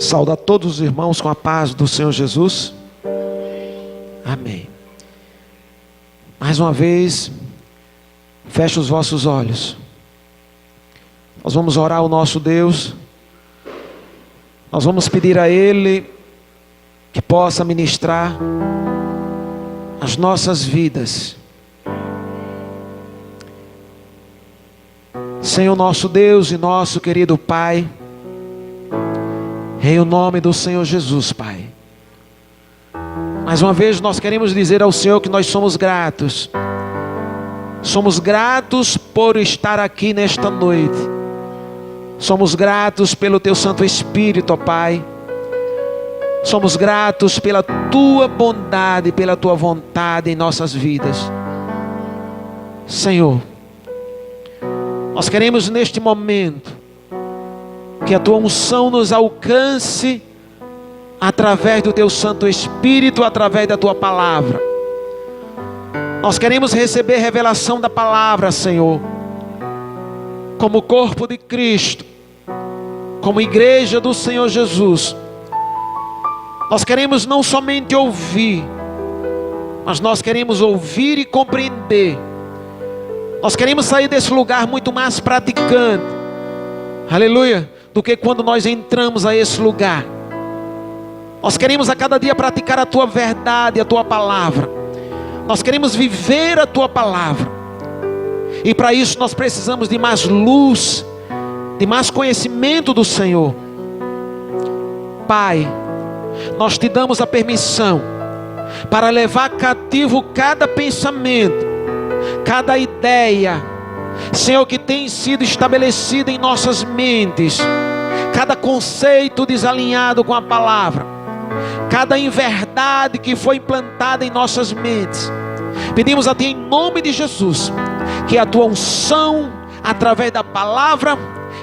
Saúde a todos os irmãos com a paz do Senhor Jesus. Amém. Mais uma vez, feche os vossos olhos. Nós vamos orar ao nosso Deus. Nós vamos pedir a Ele que possa ministrar as nossas vidas. Senhor nosso Deus e nosso querido Pai, em o nome do Senhor Jesus, Pai, mais uma vez nós queremos dizer ao Senhor que nós somos gratos. Somos gratos por estar aqui nesta noite. Somos gratos pelo Teu Santo Espírito, ó Pai. Somos gratos pela Tua bondade, pela Tua vontade em nossas vidas. Senhor, nós queremos neste momento que a Tua unção nos alcance através do Teu Santo Espírito, através da Tua palavra. Nós queremos receber revelação da palavra, Senhor, como corpo de Cristo, como igreja do Senhor Jesus. Nós queremos não somente ouvir, mas nós queremos ouvir e compreender. Nós queremos sair desse lugar muito mais praticante, aleluia, do que quando nós entramos a esse lugar. Nós queremos a cada dia praticar a Tua verdade, a Tua palavra. Nós queremos viver a Tua palavra. E para isso nós precisamos de mais luz, de mais conhecimento do Senhor. Pai, nós Te damos a permissão para levar cativo cada pensamento, cada ideia, Senhor, que tem sido estabelecida em nossas mentes, cada conceito desalinhado com a palavra, cada inverdade que foi implantada em nossas mentes. Pedimos a Ti em nome de Jesus, que a Tua unção, através da palavra,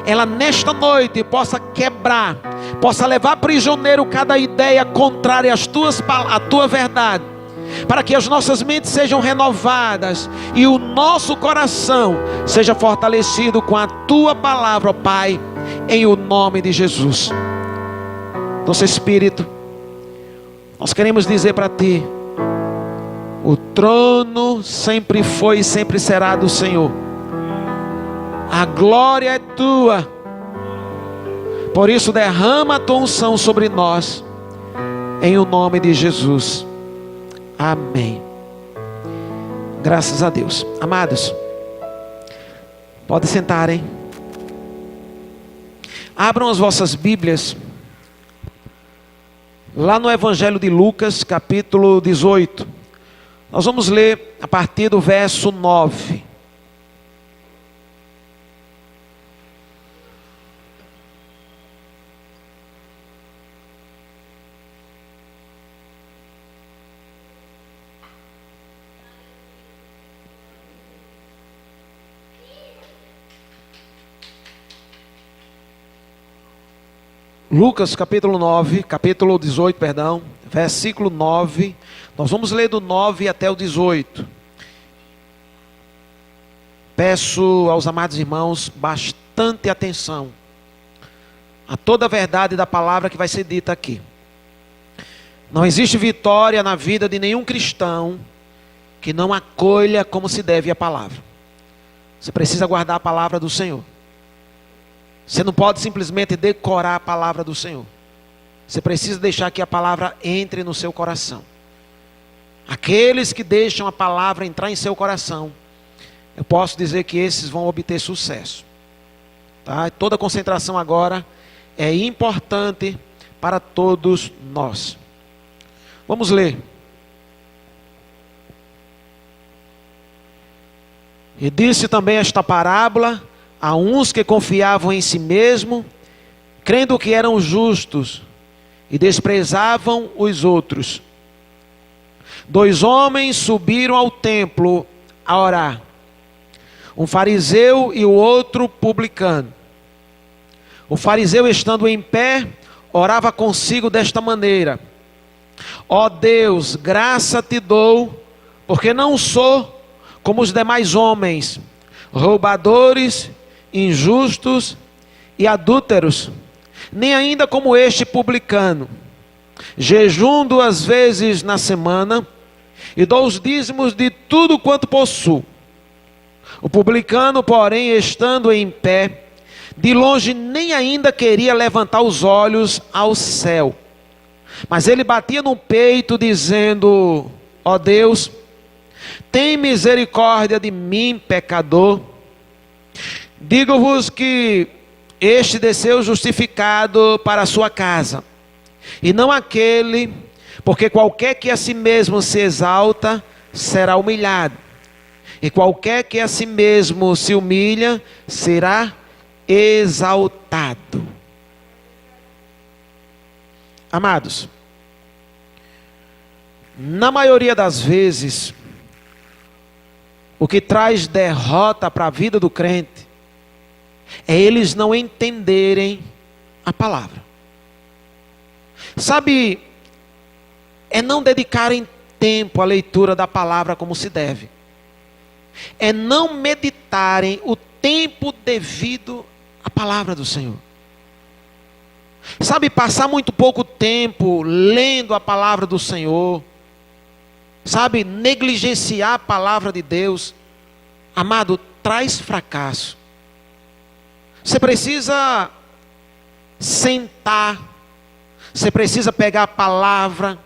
ela nesta noite possa quebrar, possa levar prisioneiro cada ideia contrária à Tua verdade, para que as nossas mentes sejam renovadas e o nosso coração seja fortalecido com a Tua palavra, ó Pai, em o nome de Jesus. Nosso Espírito, nós queremos dizer para Ti: o trono sempre foi e sempre será do Senhor. A glória é Tua. Por isso derrama a Tua unção sobre nós, em o nome de Jesus. Amém. Graças a Deus. Amados, podem sentar, hein? Abram as vossas Bíblias lá no Evangelho de Lucas, capítulo 18. Nós vamos ler a partir do verso 9. Lucas capítulo 18, versículo 9, nós vamos ler do 9 até o 18. Peço aos amados irmãos bastante atenção a toda a verdade da palavra que vai ser dita aqui. Não existe vitória na vida de nenhum cristão que não acolha como se deve a palavra. Você precisa guardar a palavra do Senhor. Você não pode simplesmente decorar a palavra do Senhor. Você precisa deixar que a palavra entre no seu coração. Aqueles que deixam a palavra entrar em seu coração, eu posso dizer que esses vão obter sucesso. Tá? Toda concentração agora é importante para todos nós. Vamos ler. E disse também esta parábola a uns que confiavam em si mesmo, crendo que eram justos, e desprezavam os outros. 2 homens subiram ao templo a orar, um fariseu e o outro publicano. O fariseu, estando em pé, orava consigo desta maneira: ó Deus, graça te dou, porque não sou como os demais homens, roubadores, injustos e adúlteros, nem ainda como este publicano. Jejum 2 vezes na semana, e dou os dízimos de tudo quanto possuo. O publicano, porém, estando em pé, de longe nem ainda queria levantar os olhos ao céu, mas ele batia no peito, dizendo: ó Deus, tem misericórdia de mim, pecador. Digo-vos que este desceu justificado para a sua casa, e não aquele, porque qualquer que a si mesmo se exalta, será humilhado, e qualquer que a si mesmo se humilha, será exaltado. Amados, na maioria das vezes, o que traz derrota para a vida do crente é eles não entenderem a palavra. Sabe, é não dedicarem tempo à leitura da palavra como se deve. É não meditarem o tempo devido à palavra do Senhor. Sabe, passar muito pouco tempo lendo a palavra do Senhor. Sabe, negligenciar a palavra de Deus. Amado, traz fracasso. Você precisa sentar. Você precisa pegar a palavra.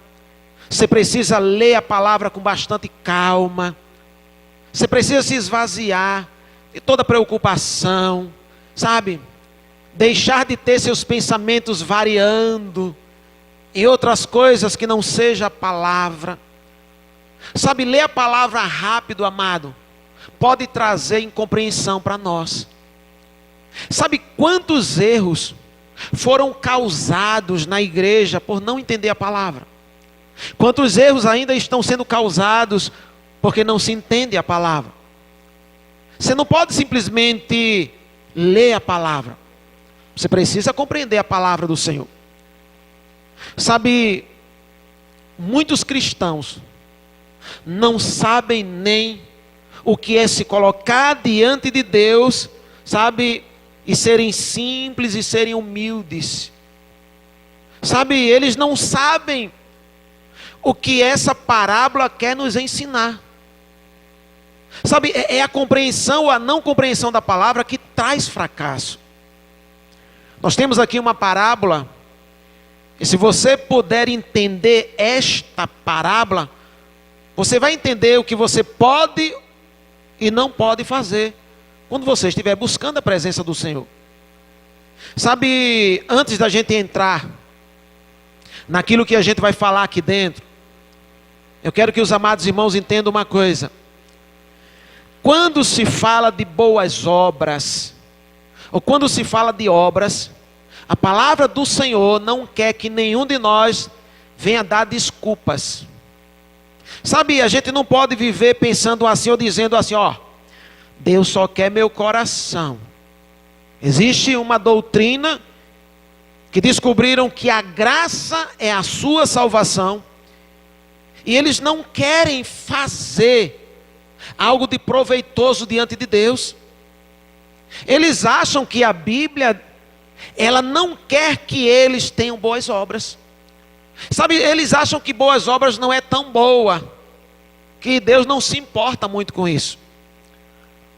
Você precisa ler a palavra com bastante calma. Você precisa se esvaziar de toda preocupação, sabe? Deixar de ter seus pensamentos variando em outras coisas que não seja a palavra. Sabe, ler a palavra rápido, amado, pode trazer incompreensão para nós. Sabe quantos erros foram causados na igreja por não entender a palavra? Quantos erros ainda estão sendo causados porque não se entende a palavra? Você não pode simplesmente ler a palavra. Você precisa compreender a palavra do Senhor. Sabe, muitos cristãos não sabem nem o que é se colocar diante de Deus, sabe, e serem simples e serem humildes. Sabe, eles não sabem o que essa parábola quer nos ensinar. Sabe, é a compreensão ou a não compreensão da palavra que traz fracasso. Nós temos aqui uma parábola, e se você puder entender esta parábola, você vai entender o que você pode e não pode fazer quando você estiver buscando a presença do Senhor. Sabe, antes da gente entrar naquilo que a gente vai falar aqui dentro, eu quero que os amados irmãos entendam uma coisa. Quando se fala de boas obras, ou quando se fala de obras, a palavra do Senhor não quer que nenhum de nós venha dar desculpas. Sabe, a gente não pode viver pensando assim ou dizendo assim, ó, Deus só quer meu coração. Existe uma doutrina que descobriram que a graça é a sua salvação, e eles não querem fazer algo de proveitoso diante de Deus. Eles acham que a Bíblia, ela não quer que eles tenham boas obras. Sabe, eles acham que boas obras não é tão boa, que Deus não se importa muito com isso.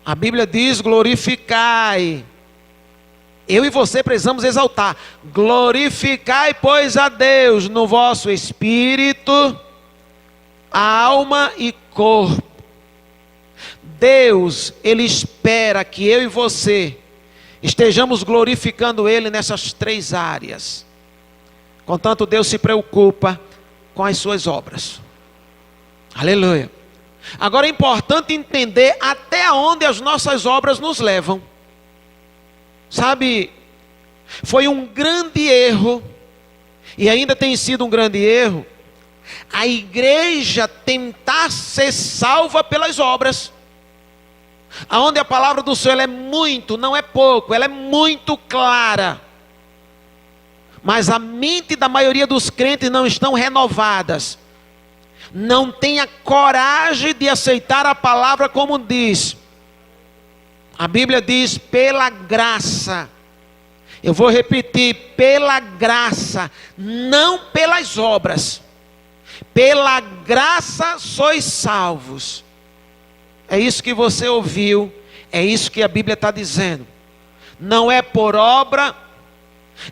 A Bíblia diz: glorificai. Eu e você precisamos exaltar. Glorificai, pois, a Deus no vosso espírito, alma e corpo. Deus, Ele espera que eu e você estejamos glorificando Ele nessas 3 áreas. Contanto, Deus se preocupa com as suas obras. Aleluia. Agora é importante entender até onde as nossas obras nos levam. Sabe, foi um grande erro, e ainda tem sido um grande erro, a igreja tentar ser salva pelas obras. Aonde a palavra do Senhor ela é muito, não é pouco, ela é muito clara. Mas a mente da maioria dos crentes não estão renovadas. Não tem a coragem de aceitar a palavra como diz. A Bíblia diz: pela graça Eu vou repetir: pela graça, não pelas obras. Pela graça sois salvos. É isso que você ouviu, é isso que a Bíblia está dizendo. Não é por obra,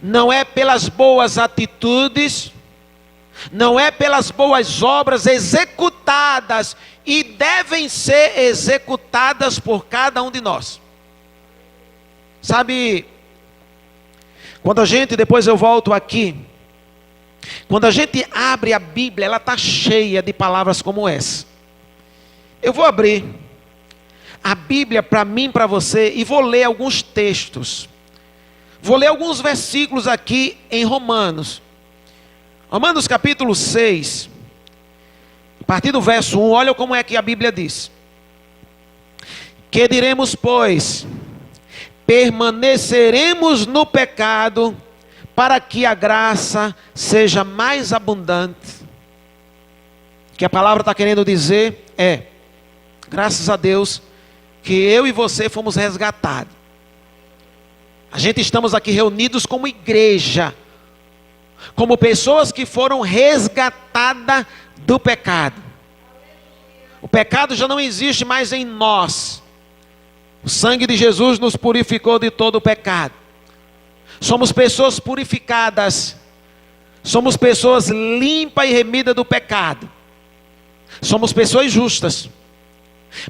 não é pelas boas atitudes, não é pelas boas obras executadas e devem ser executadas por cada um de nós. Sabe, quando a gente, depois eu volto aqui, quando a gente abre a Bíblia, ela está cheia de palavras como essa. Eu vou abrir a Bíblia para mim, para você, e vou ler alguns textos. Vou ler alguns versículos aqui em Romanos. Romanos capítulo 6, a partir do verso 1, olha como é que a Bíblia diz. Que diremos, pois? Permaneceremos no pecado para que a graça seja mais abundante. O que a palavra está querendo dizer é: graças a Deus que eu e você fomos resgatados. A gente estamos aqui reunidos como igreja, como pessoas que foram resgatadas do pecado. O pecado já não existe mais em nós. O sangue de Jesus nos purificou de todo o pecado. Somos pessoas purificadas. Somos pessoas limpas e remidas do pecado. Somos pessoas justas.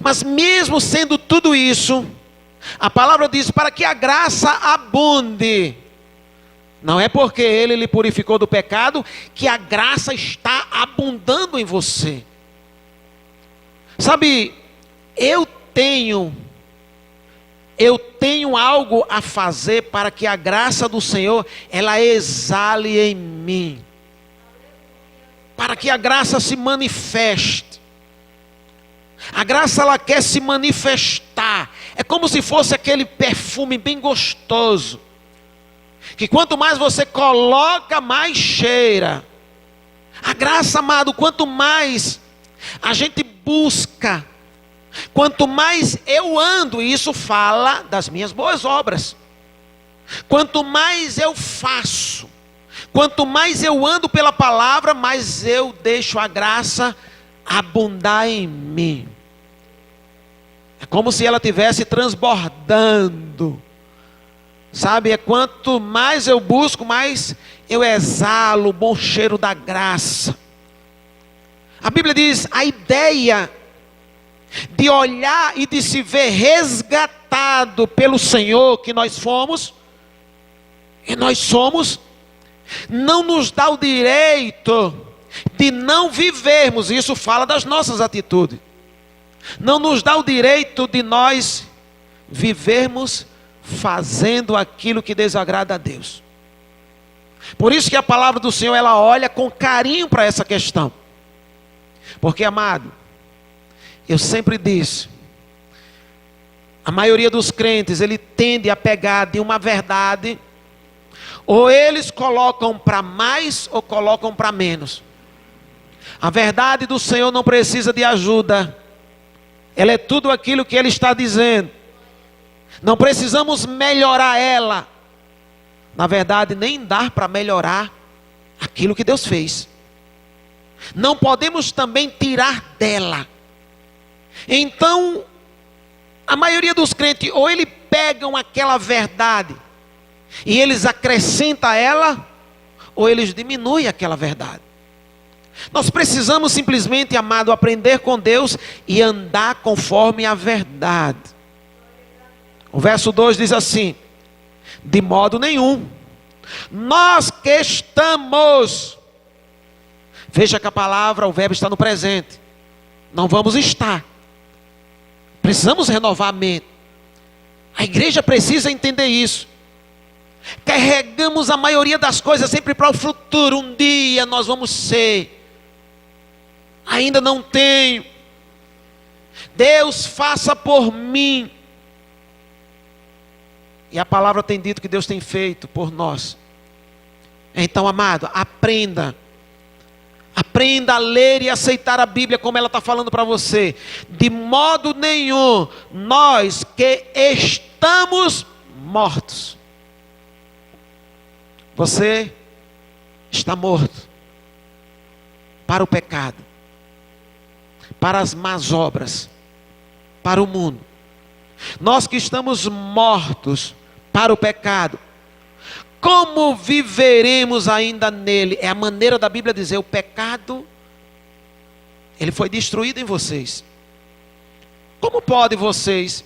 Mas mesmo sendo tudo isso, a palavra diz: para que a graça abunde. Não é porque Ele lhe purificou do pecado que a graça está abundando em você. Sabe, eu tenho algo a fazer para que a graça do Senhor, ela exale em mim. Para que a graça se manifeste. A graça, ela quer se manifestar. É como se fosse aquele perfume bem gostoso, que quanto mais você coloca, mais cheira. A graça, amado, quanto mais a gente busca, quanto mais eu ando, e isso fala das minhas boas obras. Quanto mais eu faço, quanto mais eu ando pela palavra, mais eu deixo a graça abundar em mim. É como se ela estivesse transbordando. Sabe, é quanto mais eu busco, mais eu exalo o bom cheiro da graça. A Bíblia diz: a ideia de olhar e de se ver resgatado pelo Senhor que nós fomos, e nós somos, não nos dá o direito de não vivermos. Isso fala das nossas atitudes. Não nos dá o direito de nós vivermos fazendo aquilo que desagrada a Deus. Por isso que a palavra do Senhor, ela olha com carinho para essa questão. Porque, amado, eu sempre disse, a maioria dos crentes, ele tende a pegar de uma verdade, ou eles colocam para mais, ou colocam para menos. A verdade do Senhor não precisa de ajuda. Ela é tudo aquilo que Ele está dizendo. Não precisamos melhorar ela. Na verdade, nem dar para melhorar aquilo que Deus fez. Não podemos também tirar dela. Então, a maioria dos crentes, ou eles pegam aquela verdade e eles acrescentam a ela, ou eles diminuem aquela verdade. Nós precisamos simplesmente, amado, aprender com Deus e andar conforme a verdade. O verso 2 diz assim: de modo nenhum, nós que estamos, veja que a palavra, o verbo está no presente, não vamos estar, precisamos renovar a mente. A igreja precisa entender isso. Carregamos a maioria das coisas sempre para o futuro. Um dia nós vamos ser. Ainda não tenho. Deus faça por mim. E a palavra tem dito que Deus tem feito por nós. Então, amado, aprenda. Aprenda a ler e aceitar a Bíblia como ela está falando para você. De modo nenhum, nós que estamos mortos. Você está morto para o pecado, para as más obras, para o mundo. Nós que estamos mortos para o pecado, como viveremos ainda nele? É a maneira da Bíblia dizer: o pecado, ele foi destruído em vocês. Como pode vocês,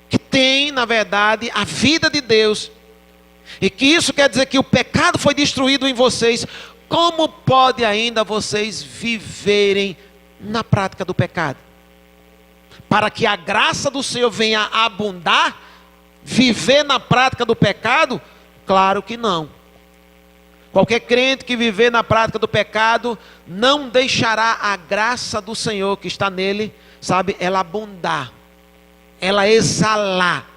que têm na verdade a vida de Deus, e que isso quer dizer que o pecado foi destruído em vocês, como pode ainda vocês viverem na prática do pecado? Para que a graça do Senhor venha a abundar, viver na prática do pecado? Claro que não. Qualquer crente que viver na prática do pecado não deixará a graça do Senhor que está nele, sabe, ela abundar, ela exalar.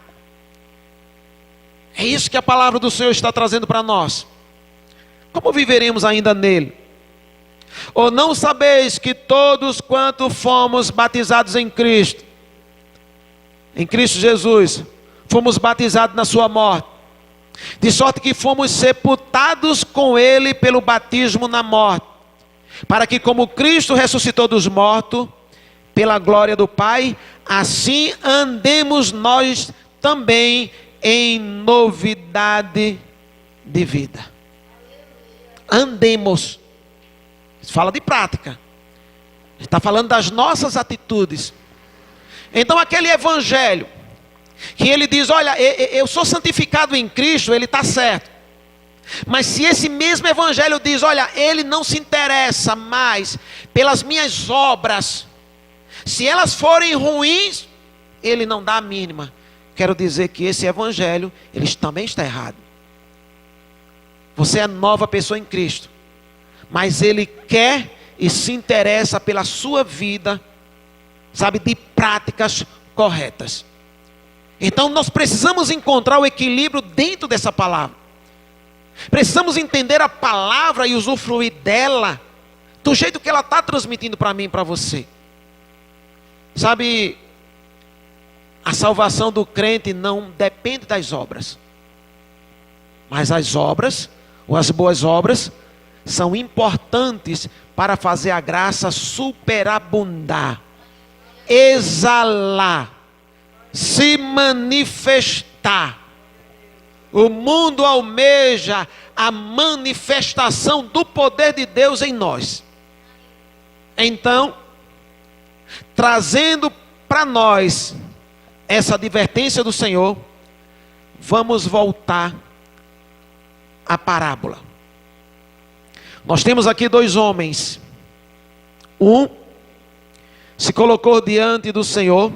É isso que a palavra do Senhor está trazendo para nós. Como viveremos ainda nele? Ou não sabeis que todos quanto fomos batizados em Cristo Jesus, fomos batizados na sua morte, de sorte que fomos sepultados com ele pelo batismo na morte, para que como Cristo ressuscitou dos mortos, pela glória do Pai, assim andemos nós também em novidade de vida. Andemos. Fala de prática. Está falando das nossas atitudes. Então aquele evangelho que ele diz: olha, eu sou santificado em Cristo, ele está certo. Mas se esse mesmo evangelho diz: olha, ele não se interessa mais pelas minhas obras, se elas forem ruins, ele não dá a mínima. Quero dizer que esse evangelho, ele também está errado. Você é nova pessoa em Cristo, mas ele quer e se interessa pela sua vida, sabe, de práticas corretas. Então nós precisamos encontrar o equilíbrio dentro dessa palavra. Precisamos entender a palavra e usufruir dela do jeito que ela está transmitindo para mim e para você. Sabe, a salvação do crente não depende das obras, mas as obras, ou as boas obras, são importantes para fazer a graça superabundar, exalar, se manifestar. O mundo almeja a manifestação do poder de Deus em nós. Então, trazendo para nós essa advertência do Senhor, vamos voltar à parábola. Nós temos aqui dois homens. Um se colocou diante do Senhor,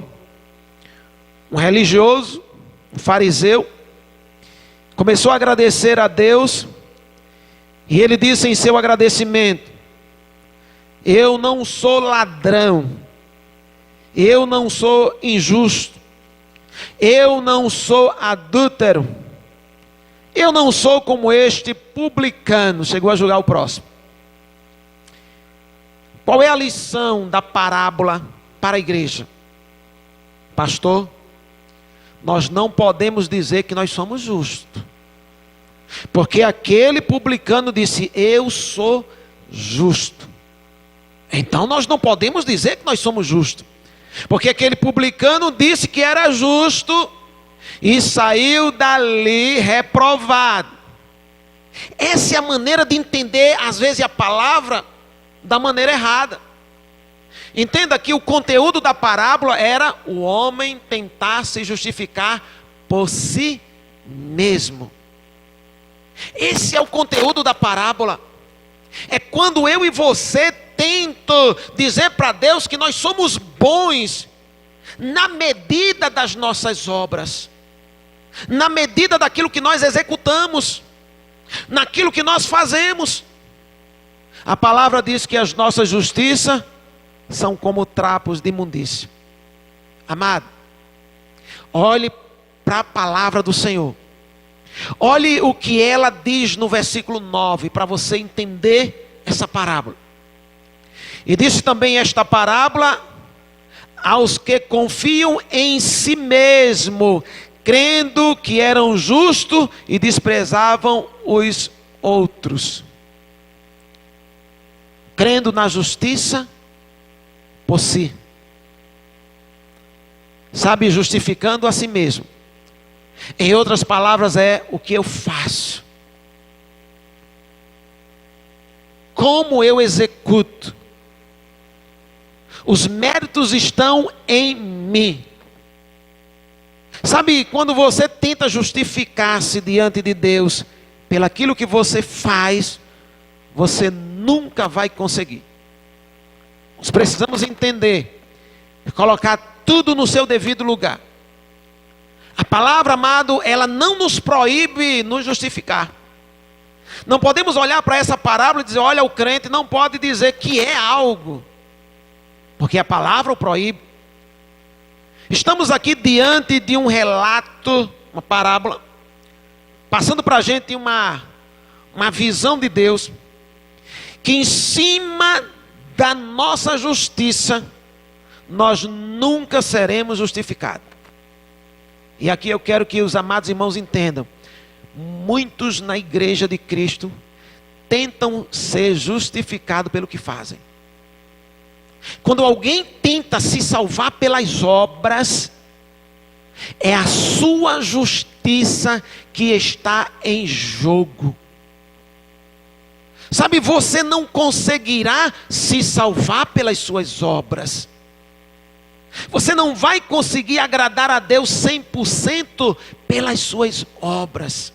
um religioso, um fariseu, começou a agradecer a Deus, e ele disse em seu agradecimento: eu não sou ladrão, eu não sou injusto, eu não sou adúltero, eu não sou como este publicano. Chegou a julgar o próximo. Qual é a lição da parábola para a igreja? Pastor, nós não podemos dizer que nós somos justos, porque aquele publicano disse: eu sou justo. Então nós não podemos dizer que nós somos justos, porque aquele publicano disse que era justo e saiu dali reprovado. Essa é a maneira de entender, às vezes, a palavra da maneira errada. Entenda que o conteúdo da parábola era o homem tentar se justificar por si mesmo. Esse é o conteúdo da parábola. É quando eu e você tentam dizer para Deus que nós somos bons na medida das nossas obras, na medida daquilo que nós executamos, naquilo que nós fazemos. A palavra diz que as nossas justiças são como trapos de imundícia. Amado, olhe para a palavra do Senhor. Olhe o que ela diz no versículo 9, para você entender essa parábola. E disse também esta parábola aos que confiam em si mesmo, crendo que eram justos e desprezavam os outros, crendo na justiça por si. Sabe, justificando a si mesmo. Em outras palavras, é o que eu faço. Como eu executo. Os méritos estão em mim. Sabe, quando você tenta justificar-se diante de Deus pelaquilo que você faz, você nunca vai conseguir. Nós precisamos entender, colocar tudo no seu devido lugar. A palavra, amado, ela não nos proíbe nos justificar. Não podemos olhar para essa parábola e dizer, olha, o crente não pode dizer que é algo, porque a palavra o proíbe. Estamos aqui diante de um relato, uma parábola, passando para a gente uma visão de Deus, que em cima da nossa justiça, nós nunca seremos justificados. E aqui eu quero que os amados irmãos entendam, muitos na igreja de Cristo tentam ser justificados pelo que fazem. Quando alguém tenta se salvar pelas obras, é a sua justiça que está em jogo. Sabe, você não conseguirá se salvar pelas suas obras. Você não vai conseguir agradar a Deus 100% pelas suas obras.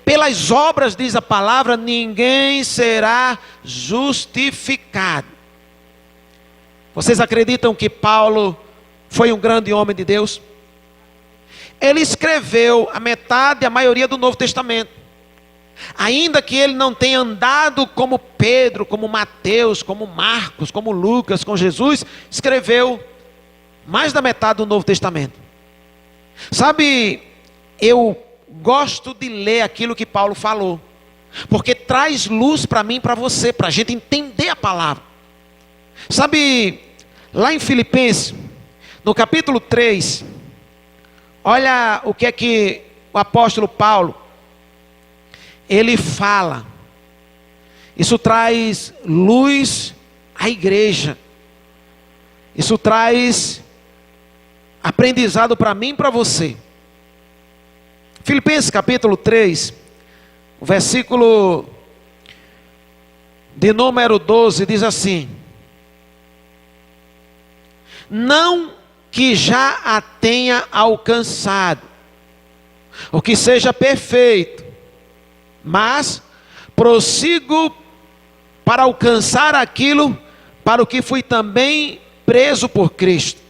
Pelas obras, diz a palavra, ninguém será justificado. Vocês acreditam que Paulo foi um grande homem de Deus? Ele escreveu a metade, a maioria do Novo Testamento. Ainda que ele não tenha andado como Pedro, como Mateus, como Marcos, como Lucas, com Jesus, escreveu mais da metade do Novo Testamento. Sabe, eu gosto de ler aquilo que Paulo falou, porque traz luz para mim e para você, para a gente entender a palavra. Sabe, lá em Filipenses, no capítulo 3, olha o que é que o apóstolo Paulo, ele fala. Isso traz luz à igreja. Isso traz aprendizado para mim e para você. Filipenses capítulo 3, o versículo de número 12 diz assim: não que já a tenha alcançado, o que seja perfeito, mas prossigo para alcançar aquilo para o que fui também preso por Cristo.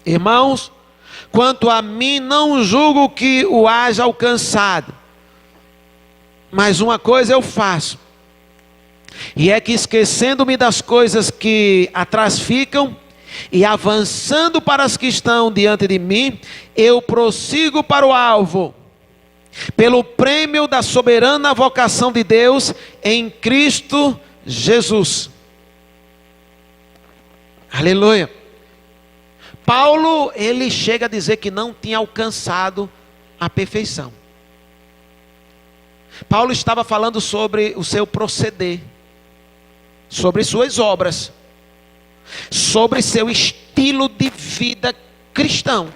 Irmãos, quanto a mim, não julgo que o haja alcançado, mas uma coisa eu faço, e é que esquecendo-me das coisas que atrás ficam, e avançando para as que estão diante de mim, eu prossigo para o alvo, pelo prêmio da soberana vocação de Deus em Cristo Jesus. Aleluia. Paulo, ele chega a dizer que não tinha alcançado a perfeição. Paulo estava falando sobre o seu proceder, sobre suas obras, sobre seu estilo de vida cristão.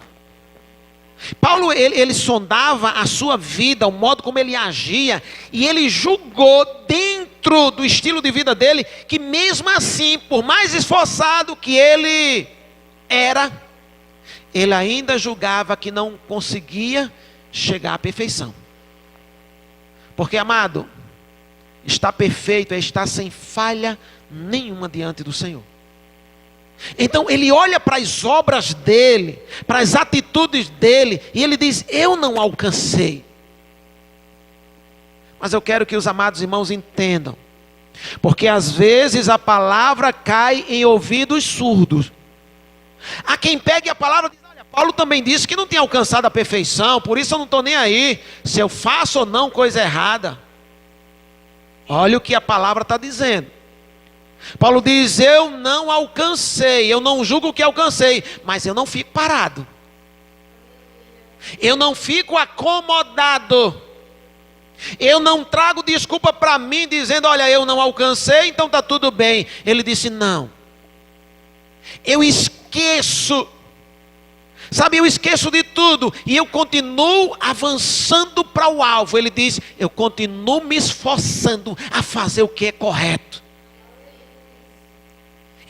Paulo, ele sondava a sua vida, o modo como ele agia, e ele julgou dentro do estilo de vida dele, que mesmo assim, por mais esforçado que ele era, ele ainda julgava que não conseguia chegar à perfeição. Porque, amado, estar perfeito é estar sem falha nenhuma diante do Senhor. Então ele olha para as obras dele, para as atitudes dele, e ele diz: eu não alcancei. Mas eu quero que os amados irmãos entendam, porque às vezes a palavra cai em ouvidos surdos. Há quem pegue a palavra e diz: olha, Paulo também disse que não tinha alcançado a perfeição, por isso eu não estou nem aí se eu faço ou não coisa errada. Olha o que a palavra está dizendo. Paulo diz: eu não alcancei, eu não julgo que alcancei, mas eu não fico parado, eu não fico acomodado, Eu não trago desculpa para mim dizendo, olha, eu não alcancei, então está tudo bem. Ele disse, não. Eu esqueço. Sabe, eu esqueço de tudo e eu continuo avançando para o alvo. Ele diz, eu continuo me esforçando a fazer o que é correto.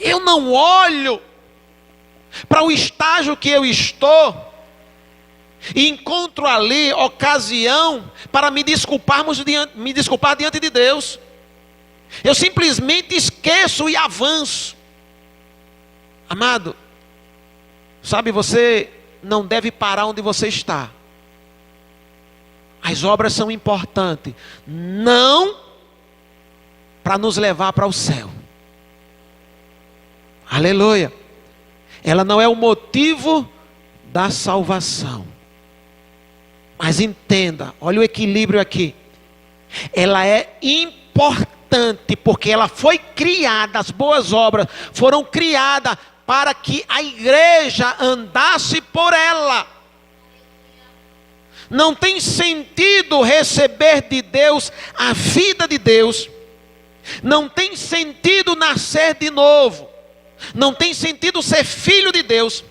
Eu não olho para o estágio que eu estou e encontro ali ocasião para me desculpar diante de Deus. Eu simplesmente esqueço e avanço. Amado, sabe, você não deve parar onde você está. As obras são importantes, não para nos levar para o céu. Aleluia. Ela não é o motivo da salvação. Mas entenda, olha o equilíbrio aqui. Ela é importante porque ela foi criada, as boas obras foram criadas para que a igreja andasse por ela. Não tem sentido receber de Deus a vida de Deus. Não tem sentido nascer de novo. Não tem sentido ser filho de Deus,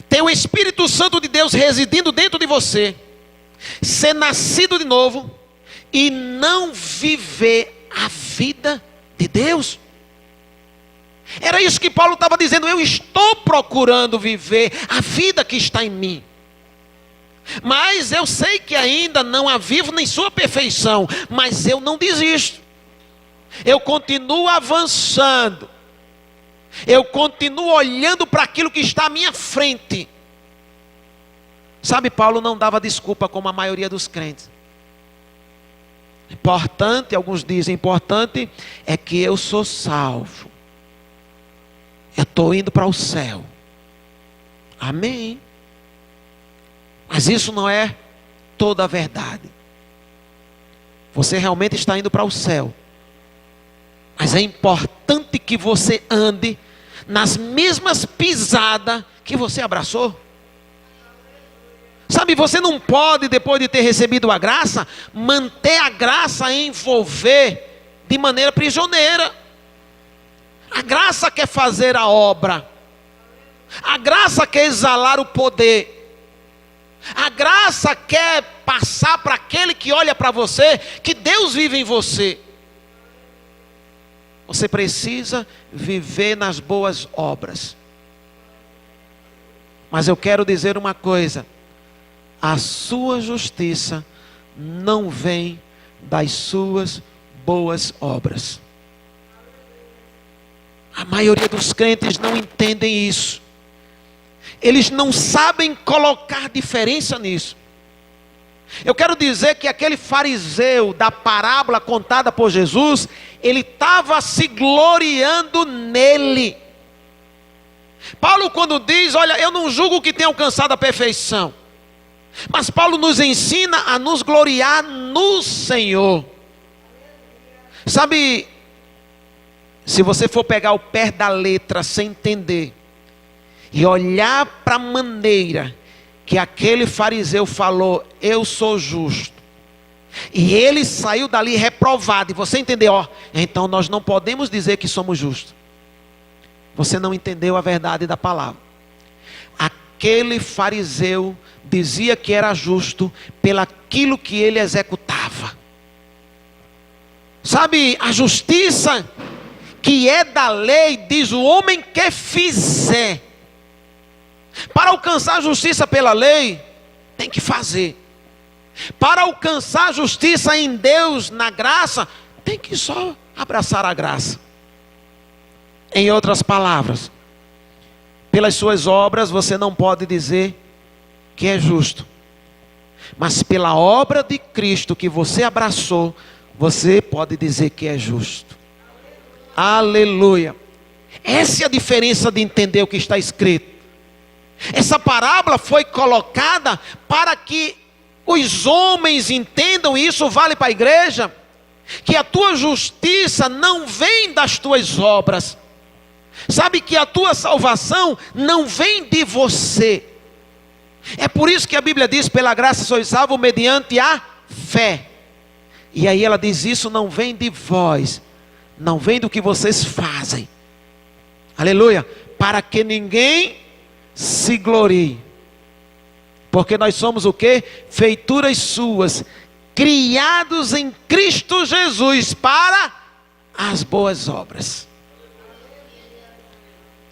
ter o Espírito Santo de Deus residindo dentro de você, ser nascido de novo e não viver a vida de Deus. Era isso que Paulo estava dizendo. Eu estou procurando viver a vida que está em mim, mas eu sei que ainda não a vivo nem sua perfeição, mas eu não desisto. Eu continuo avançando. Eu continuo olhando para aquilo que está à minha frente. Sabe, Paulo não dava desculpa como a maioria dos crentes. Importante, alguns dizem, importante é que eu sou salvo. Eu estou indo para o céu. Amém. Mas isso não é toda a verdade. Você realmente está indo para o céu. Mas é importante que você ande nas mesmas pisadas que você abraçou. Sabe, você não pode, depois de ter recebido a graça, manter a graça envolver de maneira prisioneira. A graça quer fazer a obra. A graça quer exalar o poder. A graça quer passar para aquele que olha para você que Deus vive em você. Você precisa viver nas boas obras. Mas eu quero dizer uma coisa: a sua justiça não vem das suas boas obras. A maioria dos crentes não entendem isso. Eles não sabem colocar diferença nisso. Eu quero dizer que aquele fariseu da parábola contada por Jesus, ele estava se gloriando nele. Paulo, quando diz, olha, eu não julgo que tenha alcançado a perfeição, mas Paulo nos ensina a nos gloriar no Senhor. Sabe, se você for pegar o pé da letra sem entender e olhar para a maneira que aquele fariseu falou, eu sou justo, e ele saiu dali reprovado, e você entendeu, ó, então nós não podemos dizer que somos justos. Você não entendeu a verdade da palavra. Aquele fariseu dizia que era justo pelaquilo que ele executava. Sabe, a justiça que é da lei, diz o homem que fizer. Para alcançar a justiça pela lei, tem que fazer. Para alcançar a justiça em Deus, na graça, tem que só abraçar a graça. Em outras palavras, pelas suas obras você não pode dizer que é justo, mas pela obra de Cristo que você abraçou, você pode dizer que é justo. Aleluia. Essa é a diferença de entender o que está escrito. Essa parábola foi colocada para que os homens entendam, e isso vale para a igreja, que a tua justiça não vem das tuas obras. Sabe que a tua salvação não vem de você. É por isso que a Bíblia diz, pela graça sois salvos mediante a fé. E aí ela diz: isso não vem de vós, não vem do que vocês fazem. Aleluia. Para que ninguém se glorie. Porque nós somos o quê? Feituras suas, criados em Cristo Jesus para as boas obras.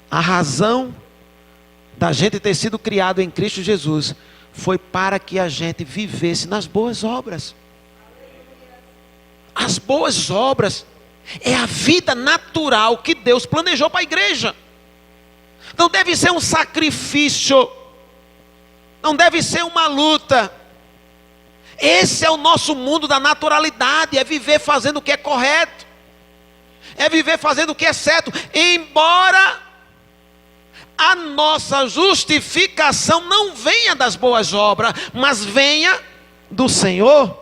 A razão da gente ter sido criado em Cristo Jesus foi para que a gente vivesse nas boas obras. As boas obras é a vida natural que Deus planejou para a igreja. Não deve ser um sacrifício, não deve ser uma luta. Esse é o nosso mundo da naturalidade, é viver fazendo o que é correto, é viver fazendo o que é certo, embora a nossa justificação não venha das boas obras, mas venha do Senhor.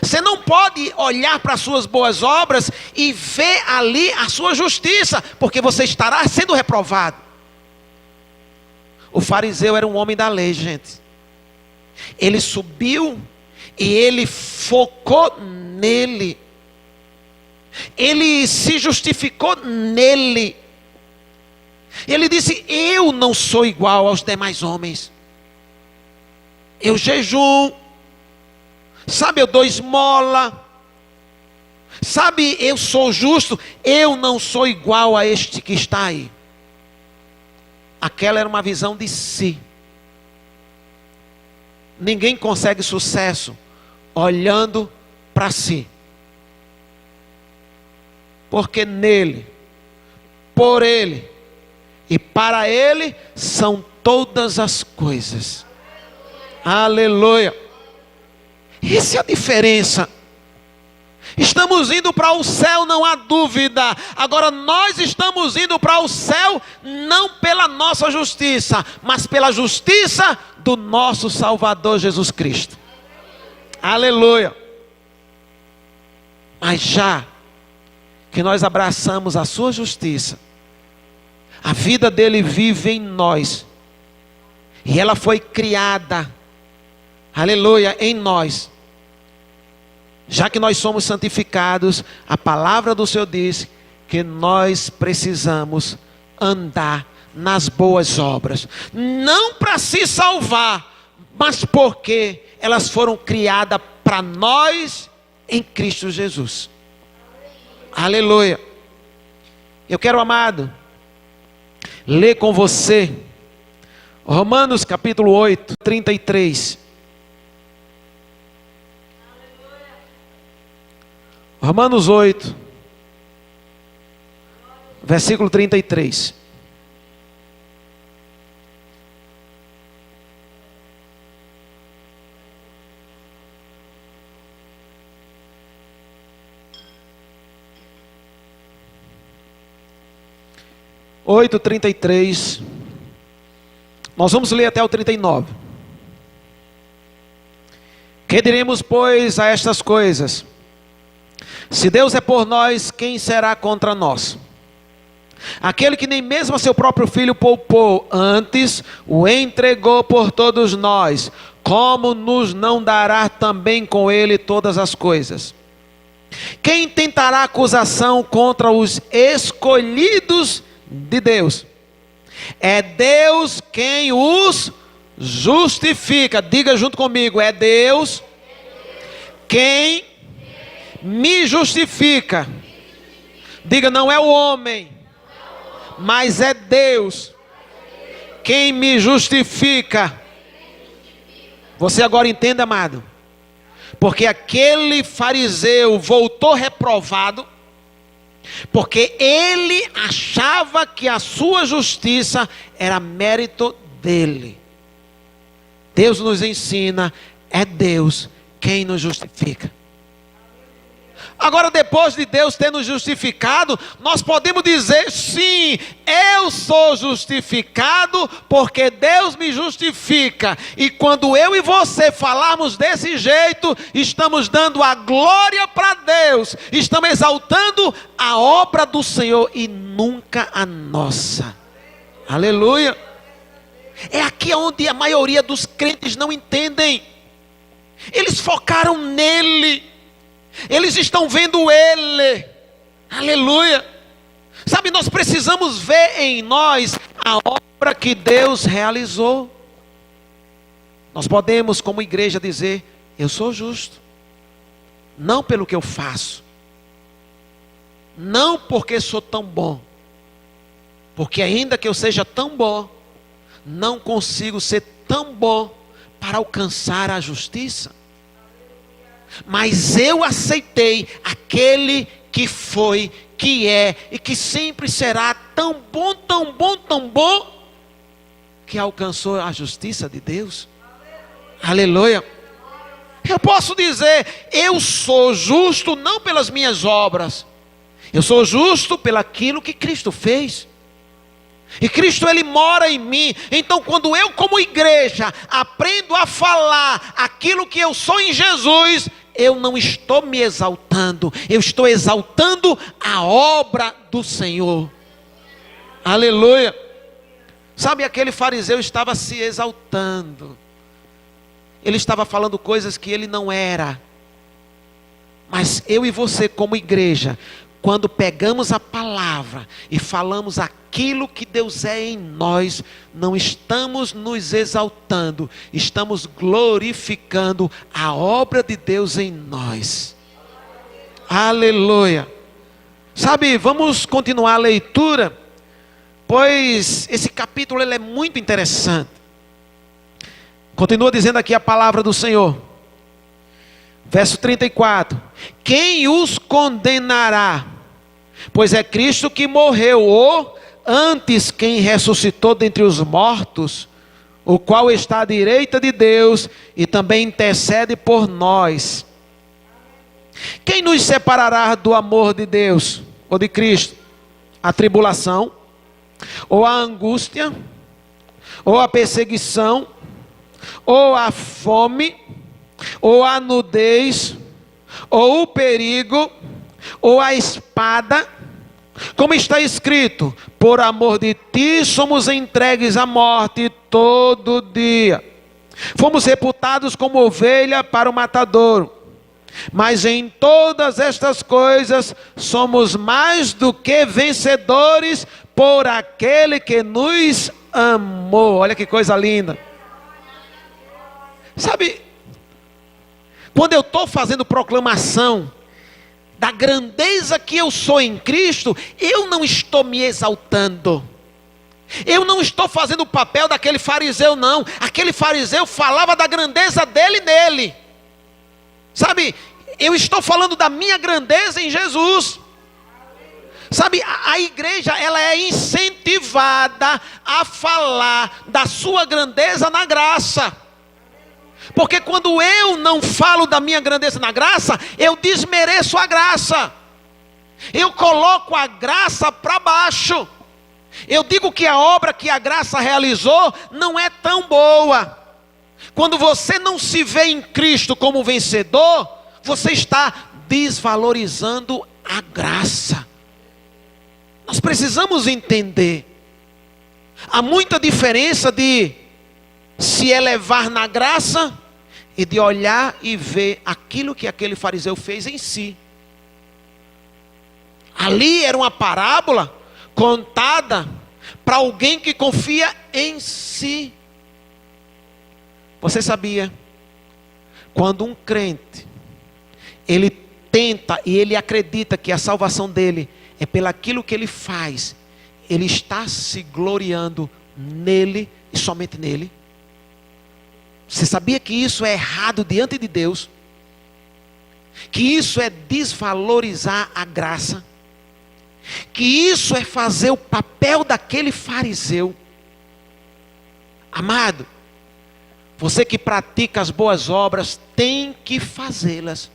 Você não pode olhar para as suas boas obras e ver ali a sua justiça, porque você estará sendo reprovado. O fariseu era um homem da lei, gente. Ele subiu e ele focou nele. Ele se justificou nele. Ele disse: eu não sou igual aos demais homens. Eu jejum, sabe, eu dou esmola, sabe, eu sou justo, eu não sou igual a este que está aí. Aquela era uma visão de si. Ninguém consegue sucesso olhando para si. Porque nele, por ele e para ele são todas as coisas. Aleluia. Essa é a diferença. Estamos indo para o céu, não há dúvida. Agora nós estamos indo para o céu não pela nossa justiça, mas pela justiça do nosso Salvador Jesus Cristo. Aleluia. Mas já que nós abraçamos a sua justiça, a vida dele vive em nós, e ela foi criada, aleluia, em nós. Já que nós somos santificados, a palavra do Senhor diz que nós precisamos andar nas boas obras, não para se salvar, mas porque elas foram criadas para nós em Cristo Jesus. Aleluia. Eu quero, amado, ler com você Romanos capítulo 8, 33. Romanos 8, versículo 33. Oito, 33. Nós vamos ler até o 39. Que diremos, pois, a estas coisas? Se Deus é por nós, quem será contra nós? Aquele que nem mesmo a seu próprio filho poupou, antes o entregou por todos nós, como nos não dará também com ele todas as coisas? Quem tentará acusação contra os escolhidos de Deus? É Deus quem os justifica. Diga junto comigo: é Deus quem me justifica. Diga: não é o homem, mas é Deus quem me justifica. Você agora entende, amado? Porque aquele fariseu voltou reprovado, porque ele achava que a sua justiça era mérito dele. Deus nos ensina: é Deus quem nos justifica. Agora, depois de Deus ter nos justificado, nós podemos dizer: sim, eu sou justificado porque Deus me justifica. E quando eu e você falarmos desse jeito, estamos dando a glória para Deus, estamos exaltando a obra do Senhor e nunca a nossa. Aleluia. É aqui onde a maioria dos crentes não entendem. Eles focaram nele. Eles estão vendo Ele. Aleluia. Sabe, nós precisamos ver em nós a obra que Deus realizou. Nós podemos, como igreja, dizer: eu sou justo, não pelo que eu faço, não porque sou tão bom, porque ainda que eu seja tão bom, não consigo ser tão bom para alcançar a justiça. Mas eu aceitei aquele que foi, que é e que sempre será tão bom, tão bom, tão bom, que alcançou a justiça de Deus. Aleluia. Eu posso dizer: eu sou justo não pelas minhas obras, eu sou justo pelaquilo que Cristo fez. E Cristo, Ele mora em mim. Então quando eu, como igreja, aprendo a falar aquilo que eu sou em Jesus, eu não estou me exaltando, eu estou exaltando a obra do Senhor. Aleluia. Sabe, aquele fariseu estava se exaltando, ele estava falando coisas que ele não era. Mas eu e você, como igreja, quando pegamos a palavra e falamos aquilo que Deus é em nós, não estamos nos exaltando, estamos glorificando a obra de Deus em nós. Aleluia. Sabe, vamos continuar a leitura, pois esse capítulo ele é muito interessante. Continua dizendo aqui a palavra do Senhor. Verso 34. Quem os condenará? Pois é Cristo que morreu, ou antes quem ressuscitou dentre os mortos, o qual está à direita de Deus e também intercede por nós. Quem nos separará do amor de Deus ou de Cristo? A tribulação, ou a angústia, ou a perseguição, ou a fome, ou a nudez, ou o perigo, ou a espada? Como está escrito: por amor de ti somos entregues à morte todo dia. Fomos reputados como ovelha para o matadouro. Mas em todas estas coisas somos mais do que vencedores por aquele que nos amou. Olha que coisa linda. Sabe, quando eu estou fazendo proclamação da grandeza que eu sou em Cristo, eu não estou me exaltando. Eu não estou fazendo o papel daquele fariseu, não. Aquele fariseu falava da grandeza dele nele. Sabe, eu estou falando da minha grandeza em Jesus. Sabe, a igreja, ela é incentivada a falar da sua grandeza na graça. Porque quando eu não falo da minha grandeza na graça, eu desmereço a graça. Eu coloco a graça para baixo. Eu digo que a obra que a graça realizou não é tão boa. Quando você não se vê em Cristo como vencedor, você está desvalorizando a graça. Nós precisamos entender. Há muita diferença de se elevar na graça e de olhar e ver aquilo que aquele fariseu fez em si. Ali era uma parábola contada para alguém que confia em si. Você sabia? Quando um crente, ele tenta e ele acredita que a salvação dele é pelaquilo que ele faz, ele está se gloriando nele e somente nele. Você sabia que isso é errado diante de Deus? Que isso é desvalorizar a graça? Que isso é fazer o papel daquele fariseu? Amado, você que pratica as boas obras, tem que fazê-las.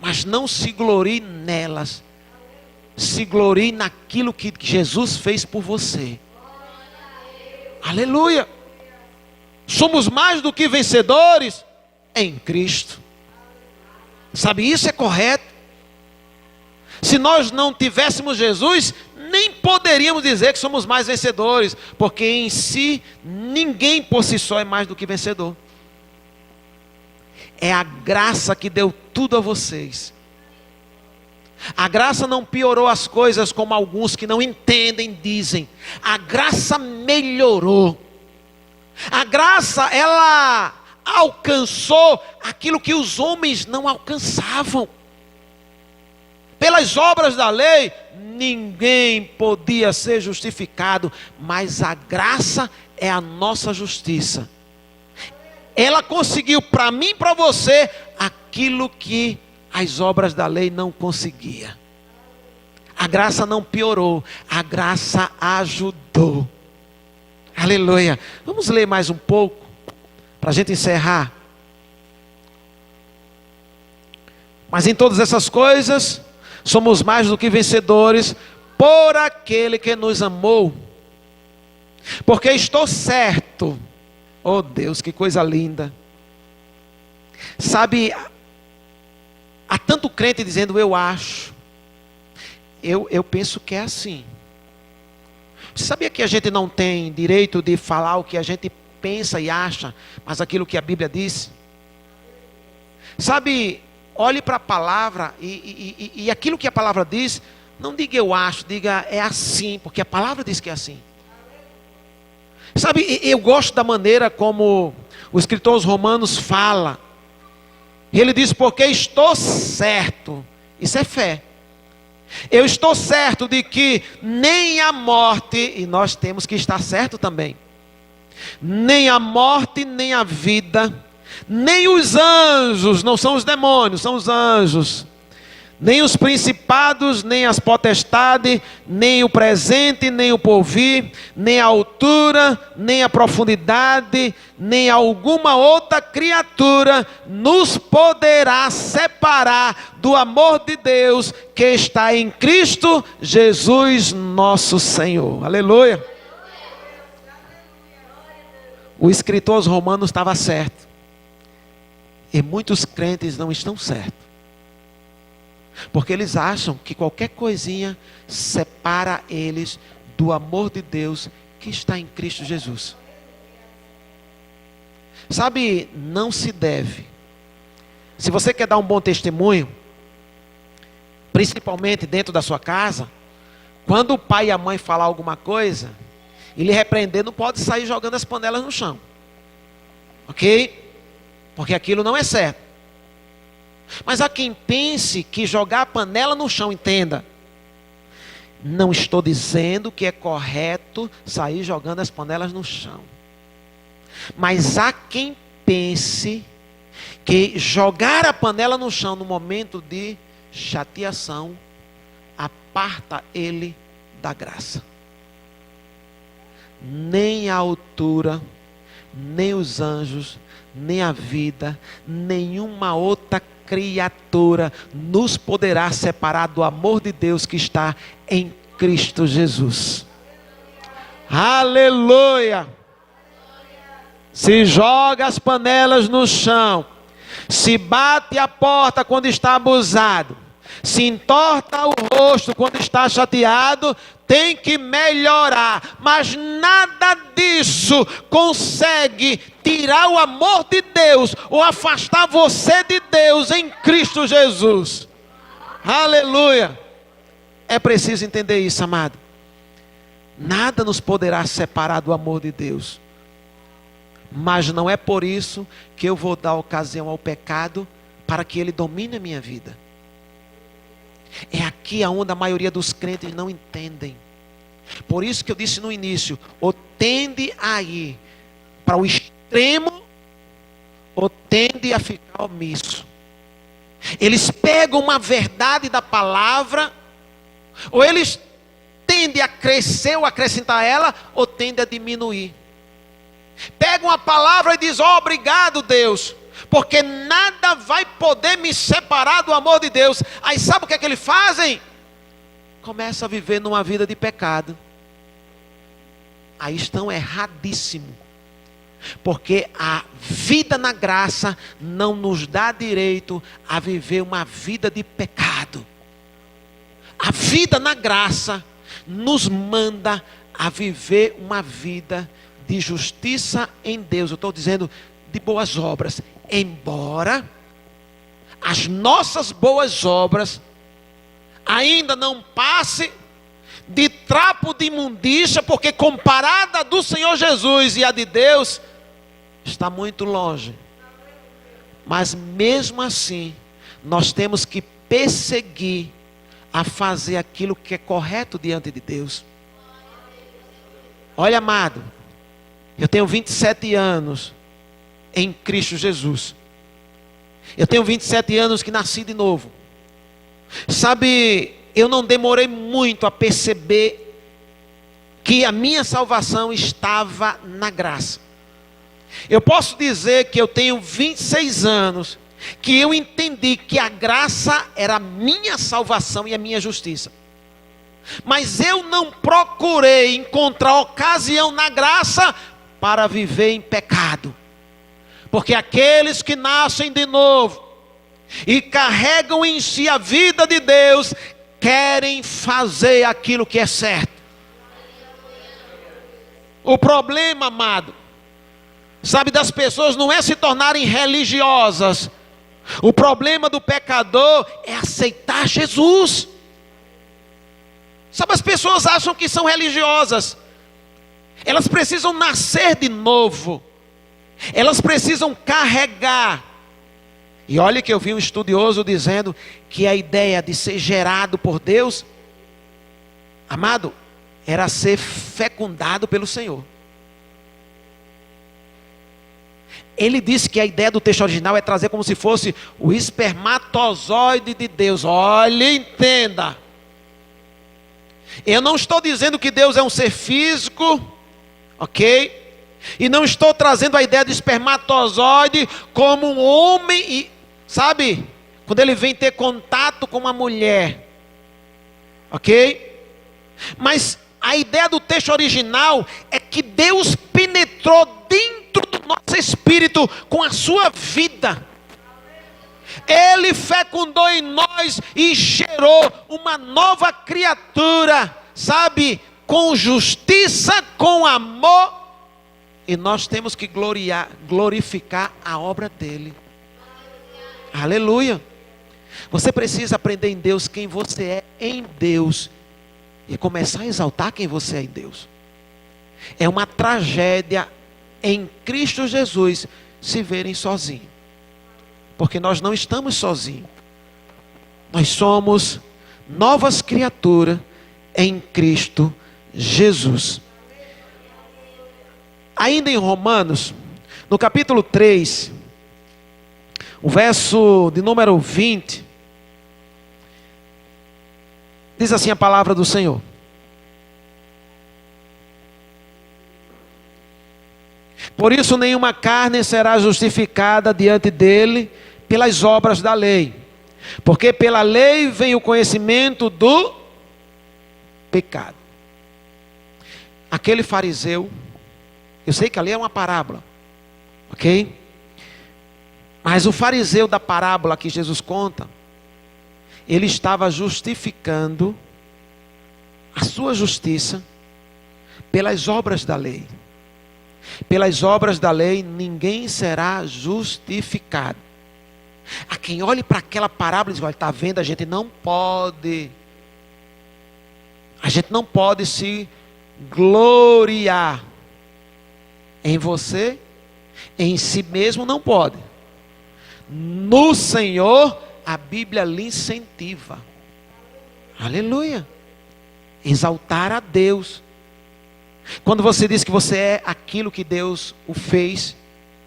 Mas não se glorie nelas. Se glorie naquilo que Jesus fez por você. Aleluia. Somos mais do que vencedores em Cristo. Sabe, isso é correto. Se nós não tivéssemos Jesus, nem poderíamos dizer que somos mais vencedores, porque em si, ninguém por si só é mais do que vencedor. É a graça que deu tudo a vocês. A graça não piorou as coisas como alguns que não entendem dizem. A graça melhorou. A graça, ela alcançou aquilo que os homens não alcançavam. Pelas obras da lei, ninguém podia ser justificado, mas a graça é a nossa justiça. Ela conseguiu para mim e para você aquilo que as obras da lei não conseguiam. A graça não piorou, a graça ajudou. Aleluia. Vamos ler mais um pouco, para a gente encerrar. Mas em todas essas coisas, somos mais do que vencedores, por aquele que nos amou. Porque estou certo, oh Deus, que coisa linda. Sabe, há tanto crente dizendo eu acho. Eu penso que é assim. Você sabia que a gente não tem direito de falar o que a gente pensa e acha, mas aquilo que a Bíblia diz? Sabe, olhe para a palavra e aquilo que a palavra diz, não diga eu acho, diga é assim, porque a palavra diz que é assim. Sabe, eu gosto da maneira como o escritor aos Romanos fala. Ele diz, porque estou certo. Isso é fé. Eu estou certo de que nem a morte, e nós temos que estar certo também, nem a morte, nem a vida, nem os anjos, não são os demônios, são os anjos, nem os principados, nem as potestades, nem o presente, nem o porvir, nem a altura, nem a profundidade, nem alguma outra criatura nos poderá separar do amor de Deus que está em Cristo Jesus nosso Senhor. Aleluia. O escritor aos Romanos estava certo. E muitos crentes não estão certos. Porque eles acham que qualquer coisinha separa eles do amor de Deus que está em Cristo Jesus. Sabe, não se deve. Se você quer dar um bom testemunho, principalmente dentro da sua casa, quando o pai e a mãe falar alguma coisa e lhe repreender, não pode sair jogando as panelas no chão. Ok? Porque aquilo não é certo. Mas há quem pense que jogar a panela no chão, entenda. Não estou dizendo que é correto sair jogando as panelas no chão. Mas há quem pense que jogar a panela no chão no momento de chateação aparta ele da graça. Nem a altura, nem os anjos, nem a vida, nenhuma outra criatura nos poderá separar do amor de Deus que está em Cristo Jesus. Aleluia! Se joga as panelas no chão, se bate a porta quando está abusado, se entorta o rosto quando está chateado, tem que melhorar, mas nada disso consegue tirar o amor de Deus ou afastar você de Deus em Cristo Jesus. Aleluia! É preciso entender isso, amado. Nada nos poderá separar do amor de Deus, mas não é por isso que eu vou dar ocasião ao pecado para que ele domine a minha vida. É aqui onde a maioria dos crentes não entendem. Por isso que eu disse no início, ou tende a ir para o extremo, ou tende a ficar omisso. Eles pegam uma verdade da palavra, ou eles tendem a crescer ou acrescentar ela, ou tendem a diminuir. Pegam a palavra e dizem, obrigado Deus, porque nada vai poder me separar do amor de Deus. Aí sabe o que é que eles fazem? Começa a viver numa vida de pecado. Aí estão erradíssimos. Porque a vida na graça não nos dá direito a viver uma vida de pecado. A vida na graça nos manda a viver uma vida de justiça em Deus. Eu estou dizendo de boas obras. Embora as nossas boas obras ainda não passe de trapo de imundícia, porque comparada a do Senhor Jesus e a de Deus, está muito longe. Mas mesmo assim, nós temos que perseguir a fazer aquilo que é correto diante de Deus. Olha, amado, eu tenho 27 anos em Cristo Jesus. Eu tenho 27 anos que nasci de novo. Sabe, eu não demorei muito a perceber que a minha salvação estava na graça. Eu posso dizer que eu tenho 26 anos que eu entendi que a graça era a minha salvação e a minha justiça. Mas eu não procurei encontrar ocasião na graça para viver em pecado. Porque aqueles que nascem de novo e carregam em si a vida de Deus, querem fazer aquilo que é certo. O problema, amado, sabe, das pessoas não é se tornarem religiosas. O problema do pecador é aceitar Jesus. Sabe, as pessoas acham que são religiosas. Elas precisam nascer de novo. Elas precisam carregar. E olha que eu vi um estudioso dizendo que a ideia de ser gerado por Deus, amado, era ser fecundado pelo Senhor. Ele disse que a ideia do texto original é trazer como se fosse o espermatozoide de Deus. Olha, entenda. Eu não estou dizendo que Deus é um ser físico, ok? E não estou trazendo a ideia de espermatozoide como um homem, e, sabe, quando ele vem ter contato com uma mulher, ok? Mas a ideia do texto original é que Deus penetrou dentro do nosso espírito com a sua vida. Ele fecundou em nós e gerou uma nova criatura, sabe, com justiça, com amor. E nós temos que glorificar a obra dele. Aleluia. Você precisa aprender em Deus quem você é em Deus e começar a exaltar quem você é em Deus. É uma tragédia em Cristo Jesus se verem sozinhos, porque nós não estamos sozinhos. Nós somos novas criaturas em Cristo Jesus. Ainda em Romanos, no capítulo 3, o verso de número 20, diz assim a palavra do Senhor: por isso nenhuma carne será justificada diante dele pelas obras da lei, porque pela lei vem o conhecimento do pecado. Aquele fariseu, eu sei que ali é uma parábola, ok? Mas o fariseu da parábola que Jesus conta, ele estava justificando a sua justiça pelas obras da lei. Pelas obras da lei ninguém será justificado. A quem olhe para aquela parábola e diz: olha, está vendo, a gente não pode se gloriar em você, em si mesmo não pode. No Senhor a Bíblia lhe incentiva. Aleluia. Exaltar a Deus. Quando você diz que você é aquilo que Deus o fez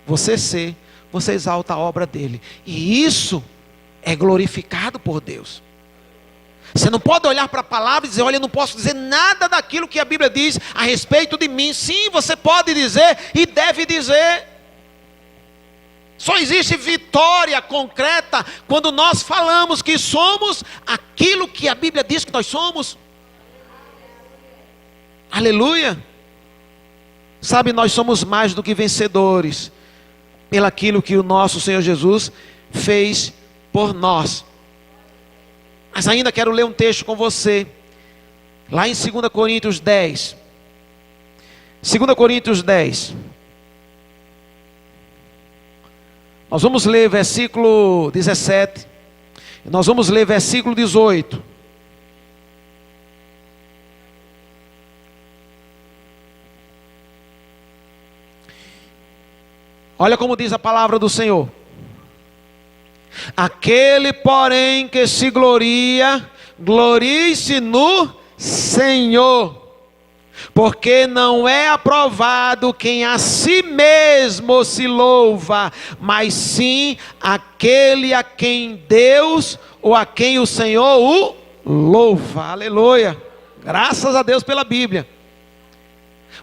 você ser, você exalta a obra dele. E isso é glorificado por Deus. Você não pode olhar para a palavra e dizer: olha, eu não posso dizer nada daquilo que a Bíblia diz a respeito de mim. Sim, você pode dizer e deve dizer. Só existe vitória concreta quando nós falamos que somos aquilo que a Bíblia diz que nós somos. Aleluia. Sabe, nós somos mais do que vencedores pelaquilo que o nosso Senhor Jesus fez por nós. Mas ainda quero ler um texto com você, lá em 2 Coríntios 10. 2 Coríntios 10, Nós vamos ler versículo 17. Nós vamos ler versículo 18. Olha como diz a palavra do Senhor. Aquele, porém, que se gloria, glorie-se no Senhor. Porque não é aprovado quem a si mesmo se louva, mas sim aquele a quem Deus ou a quem o Senhor o louva. Aleluia. Graças a Deus pela Bíblia.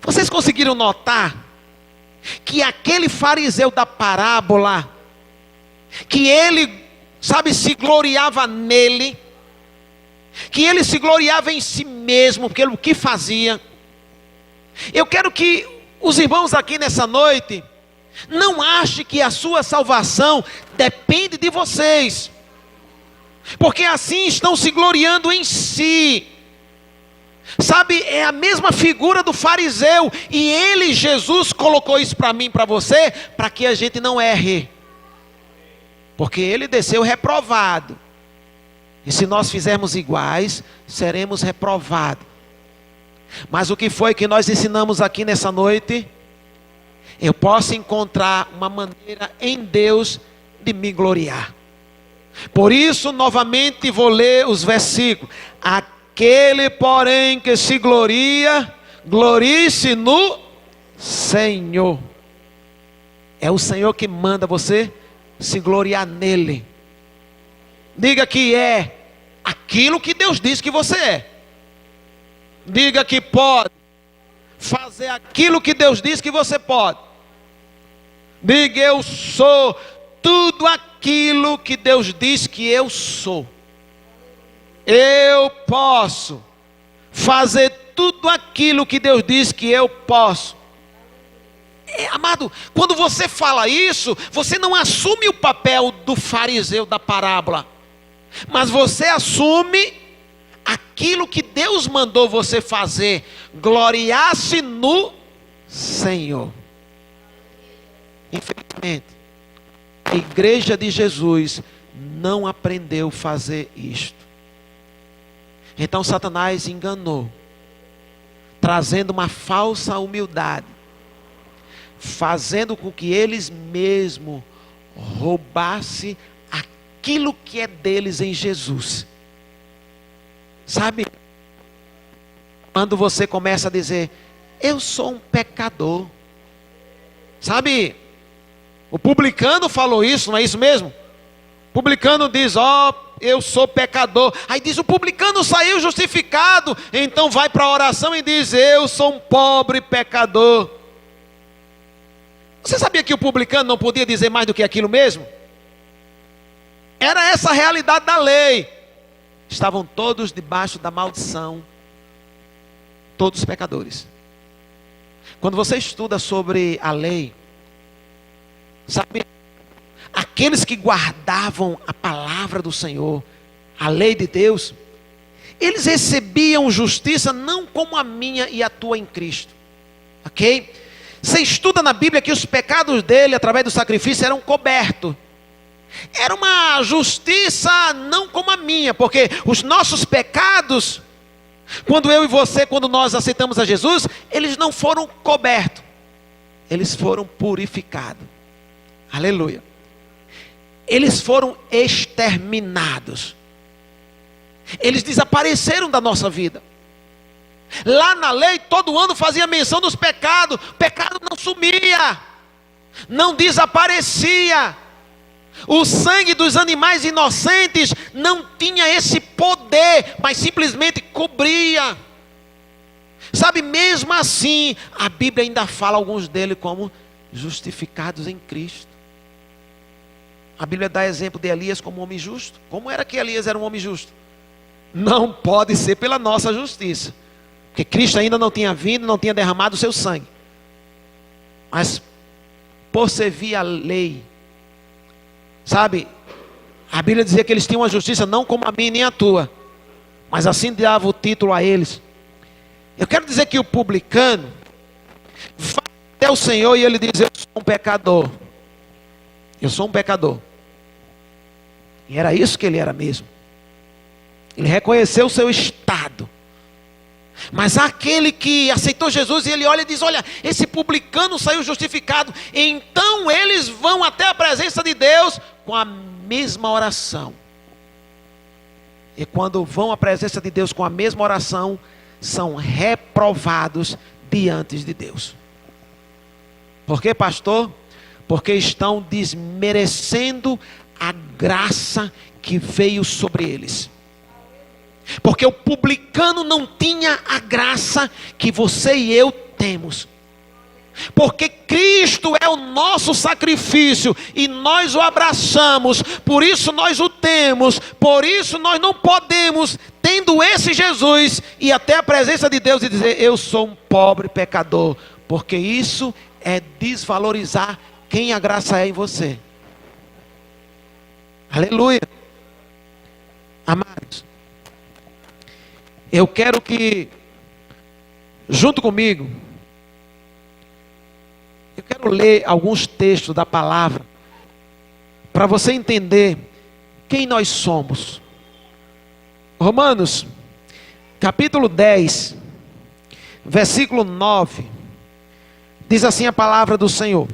Vocês conseguiram notar que aquele fariseu da parábola, que ele, sabe, se gloriava nele, que ele se gloriava em si mesmo, pelo que fazia. Eu quero que os irmãos aqui nessa noite não achem que a sua salvação depende de vocês, porque assim estão se gloriando em si. Sabe, é a mesma figura do fariseu, e ele, Jesus, colocou isso para mim, para você, para que a gente não erre, porque ele desceu reprovado, e se nós fizermos iguais, seremos reprovados. Mas o que foi que nós ensinamos aqui nessa noite? Eu posso encontrar uma maneira em Deus de me gloriar. Por isso, novamente vou ler os versículos. Aquele, porém, que se gloria, glorie-se no Senhor. É o Senhor que manda você se gloriar nele. Diga que é aquilo que Deus diz que você é. Diga que pode fazer aquilo que Deus diz que você pode. Diga: eu sou tudo aquilo que Deus diz que eu sou. Eu posso fazer tudo aquilo que Deus diz que eu posso. Amado, quando você fala isso, você não assume o papel do fariseu da parábola, mas você assume aquilo que Deus mandou você fazer: gloriar-se no Senhor. Infelizmente, a igreja de Jesus não aprendeu a fazer isto. Então Satanás enganou, trazendo uma falsa humildade, fazendo com que eles mesmos roubassem aquilo que é deles em Jesus. Sabe, quando você começa a dizer: eu sou um pecador. Sabe, o publicano falou isso, não é isso mesmo? O publicano diz: eu sou pecador. Aí diz: o publicano saiu justificado. Então vai para a oração e diz: eu sou um pobre pecador. Você sabia que o publicano não podia dizer mais do que aquilo mesmo? Era essa a realidade da lei. Estavam todos debaixo da maldição, todos pecadores. Quando você estuda sobre a lei, sabe, aqueles que guardavam a palavra do Senhor, a lei de Deus, eles recebiam justiça não como a minha e a tua em Cristo, ok? Você estuda na Bíblia que os pecados dele, através do sacrifício, eram cobertos. Era uma justiça não como a minha, porque os nossos pecados, quando eu e você, quando nós aceitamos a Jesus, eles não foram cobertos, eles foram purificados. Aleluia. Eles foram exterminados. Eles desapareceram da nossa vida. Lá na lei, todo ano fazia menção dos pecados. O pecado não sumia, não desaparecia. O sangue dos animais inocentes não tinha esse poder, mas simplesmente cobria. Sabe, mesmo assim, a Bíblia ainda fala alguns deles como justificados em Cristo. A Bíblia dá exemplo de Elias como homem justo. Como era que Elias era um homem justo? Não pode ser pela nossa justiça, porque Cristo ainda não tinha vindo, não tinha derramado o seu sangue. Mas por servir a lei, sabe, a Bíblia dizia que eles tinham uma justiça não como a minha nem a tua, mas assim dava o título a eles. Eu quero dizer que o publicano vai até o Senhor e ele diz: eu sou um pecador. Eu sou um pecador. E era isso que ele era mesmo. Ele reconheceu o seu estado. Mas aquele que aceitou Jesus e ele olha e diz: olha, esse publicano saiu justificado. Então eles vão até a presença de Deus com a mesma oração. E quando vão à presença de Deus com a mesma oração, são reprovados diante de Deus. Por quê, pastor? Porque estão desmerecendo a graça que veio sobre eles. Porque o publicano não tinha a graça que você e eu temos. Porque Cristo é o nosso sacrifício e nós o abraçamos, por isso nós o temos, por isso nós não podemos, tendo esse Jesus, ir até a presença de Deus e dizer: eu sou um pobre pecador, porque isso é desvalorizar quem a graça é em você. Aleluia. Amados, eu quero que, junto comigo, eu quero ler alguns textos da palavra, para você entender quem nós somos. Romanos, capítulo 10, versículo 9, diz assim a palavra do Senhor.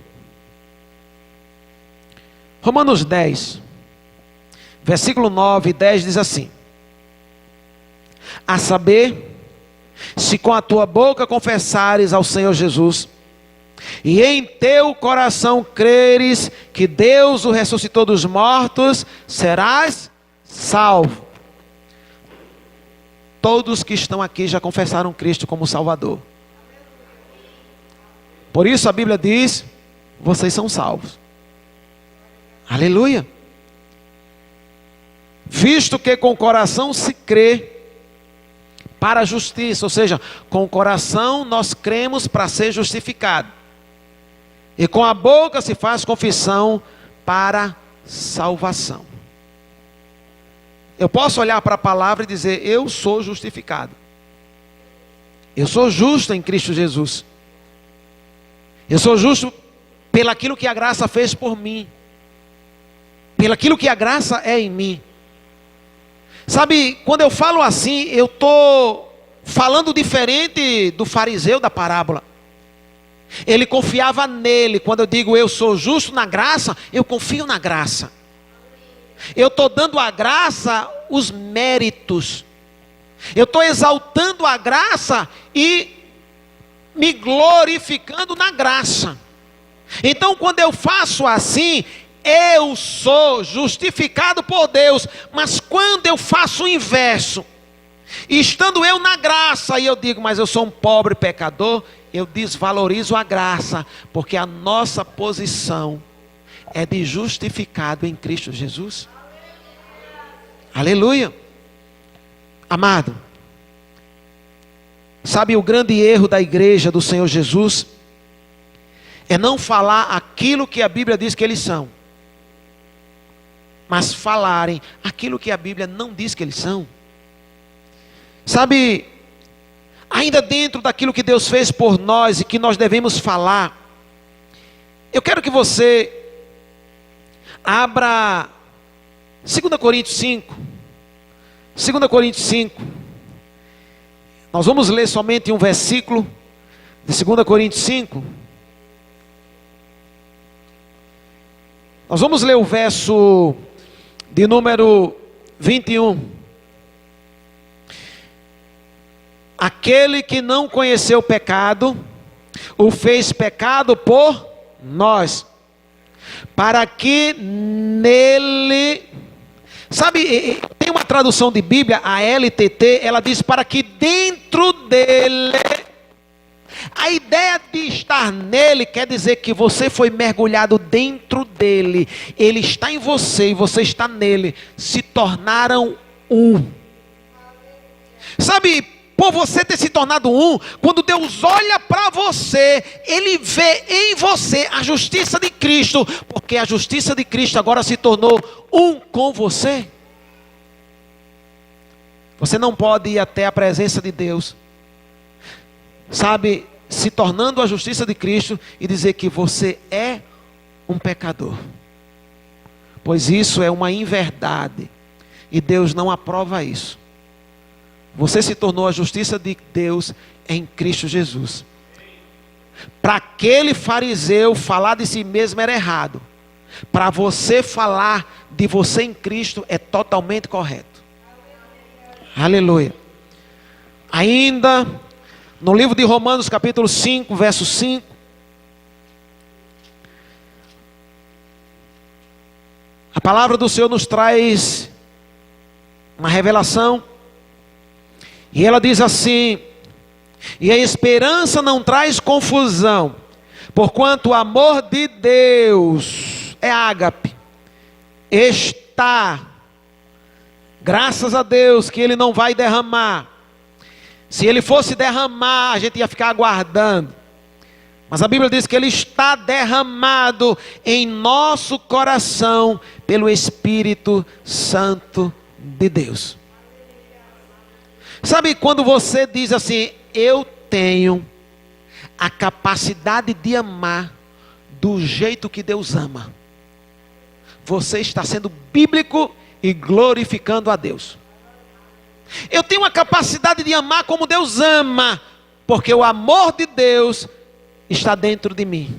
Romanos 10, versículo 9 e 10 diz assim: a saber, se com a tua boca confessares ao Senhor Jesus, e em teu coração creres que Deus o ressuscitou dos mortos, serás salvo. Todos que estão aqui já confessaram Cristo como Salvador. Por isso a Bíblia diz: vocês são salvos. Aleluia. Visto que com o coração se crê para a justiça, ou seja, com o coração nós cremos para ser justificado, e com a boca se faz confissão para salvação. Eu posso olhar para a palavra e dizer: eu sou justificado, eu sou justo em Cristo Jesus, eu sou justo pelaquilo que a graça fez por mim, pelaquilo que a graça é em mim. Sabe, quando eu falo assim, eu estou falando diferente do fariseu da parábola. Ele confiava nele. Quando eu digo eu sou justo na graça, eu confio na graça. Eu estou dando à graça os méritos. Eu estou exaltando a graça e me glorificando na graça. Então quando eu faço assim, eu sou justificado por Deus. Mas quando eu faço o inverso, estando eu na graça, e eu digo: mas eu sou um pobre pecador, eu desvalorizo a graça, porque a nossa posição é de justificado em Cristo Jesus. Aleluia. Amado, sabe o grande erro da igreja do Senhor Jesus? É não falar aquilo que a Bíblia diz que eles são, mas falarem aquilo que a Bíblia não diz que eles são. Sabe, ainda dentro daquilo que Deus fez por nós e que nós devemos falar, eu quero que você abra 2 Coríntios 5. 2 Coríntios 5. Nós vamos ler somente um versículo de 2 Coríntios 5. Nós vamos ler o verso de número 21. Aquele que não conheceu o pecado, o fez pecado por nós, para que nele... Sabe, tem uma tradução de Bíblia, a LTT, ela diz: para que dentro dele... A ideia de estar nele quer dizer que você foi mergulhado dentro dele, ele está em você e você está nele, se tornaram um. Sabe, por você ter se tornado um, quando Deus olha para você, Ele vê em você a justiça de Cristo, porque a justiça de Cristo agora se tornou um com você. Você não pode ir até a presença de Deus, sabe, se tornando a justiça de Cristo e dizer que você é um pecador. pois isso é uma inverdade e Deus não aprova isso. Você se tornou a justiça de Deus em Cristo Jesus. Para aquele fariseu falar de si mesmo era errado. Para você falar de você em Cristo é totalmente correto. Aleluia. Ainda no livro de Romanos capítulo 5, verso 5. A palavra do Senhor nos traz uma revelação. E ela diz assim: e a esperança não traz confusão, porquanto o amor de Deus é ágape, está, graças a Deus que Ele não vai derramar. Se Ele fosse derramar, a gente ia ficar aguardando. Mas a Bíblia diz que Ele está derramado em nosso coração pelo Espírito Santo de Deus. Sabe quando você diz assim: eu tenho a capacidade de amar do jeito que Deus ama, você está sendo bíblico e glorificando a Deus. Eu tenho a capacidade de amar como Deus ama, porque o amor de Deus está dentro de mim.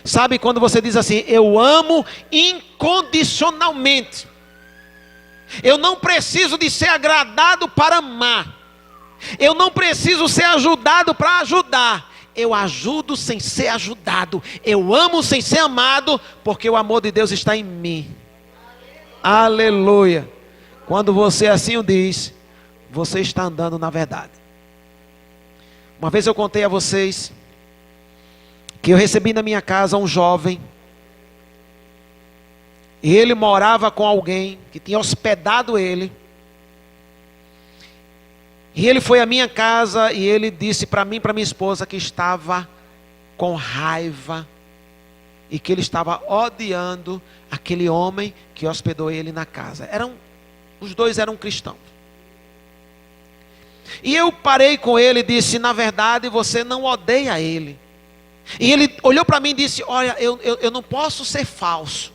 Sabe quando você diz assim: eu amo incondicionalmente, eu não preciso de ser agradado para amar, eu não preciso ser ajudado para ajudar, eu ajudo sem ser ajudado, eu amo sem ser amado, porque o amor de Deus está em mim. Aleluia. Quando você assim o diz, você está andando na verdade. Uma vez eu contei a vocês que eu recebi na minha casa um jovem, e ele morava com alguém que tinha hospedado ele. E ele foi à minha casa e ele disse para mim e para minha esposa que estava com raiva e que ele estava odiando aquele homem que hospedou ele na casa. Os dois eram cristãos. E eu parei com ele e disse: na verdade você não odeia ele. E ele olhou para mim e disse: olha, eu não posso ser falso.